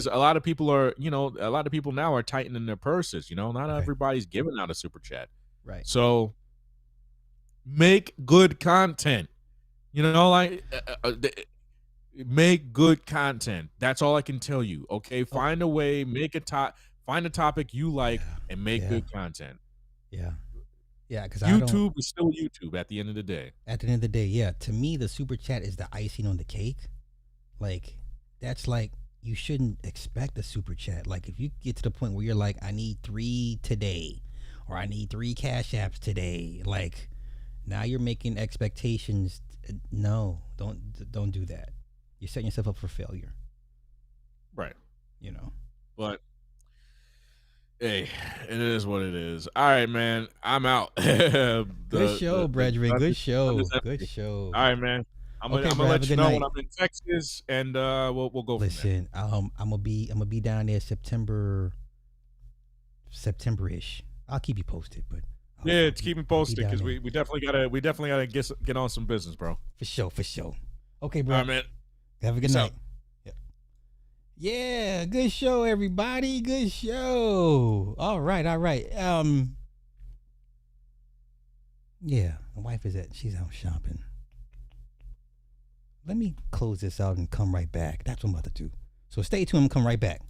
a lot of people are, a lot of people now are tightening their purses. You know, not everybody's giving out a super chat. Right. So make good content. You know, like make good content. That's all I can tell you. Okay, find a way, find a topic you like, and make good content. Yeah. Yeah, because YouTube is still YouTube at the end of the day. At the end of the day, yeah. To me, the super chat is the icing on the cake. Like, that's like, you shouldn't expect a super chat. Like, if you get to the point where you're like, I need 3 today, or I need 3 cash apps today, like, now you're making expectations. No, don't do that. You're setting yourself up for failure. Right. You know. But hey, it is what it is. All right, man. I'm out. Good show, brethren. Good show. Good show. All right, man. I'm gonna let you know when I'm in Texas, and we'll go. Listen, I'm gonna be down there September-ish. I'll keep you posted, but yeah, keep me posted because we definitely gotta get on some business, bro. For sure. Okay, bro. All right, man. Have a good night. Yeah, good show, everybody. Good show. All right. Yeah, my wife she's out shopping. Let me close this out and come right back. That's what I'm about to do. So stay tuned and come right back.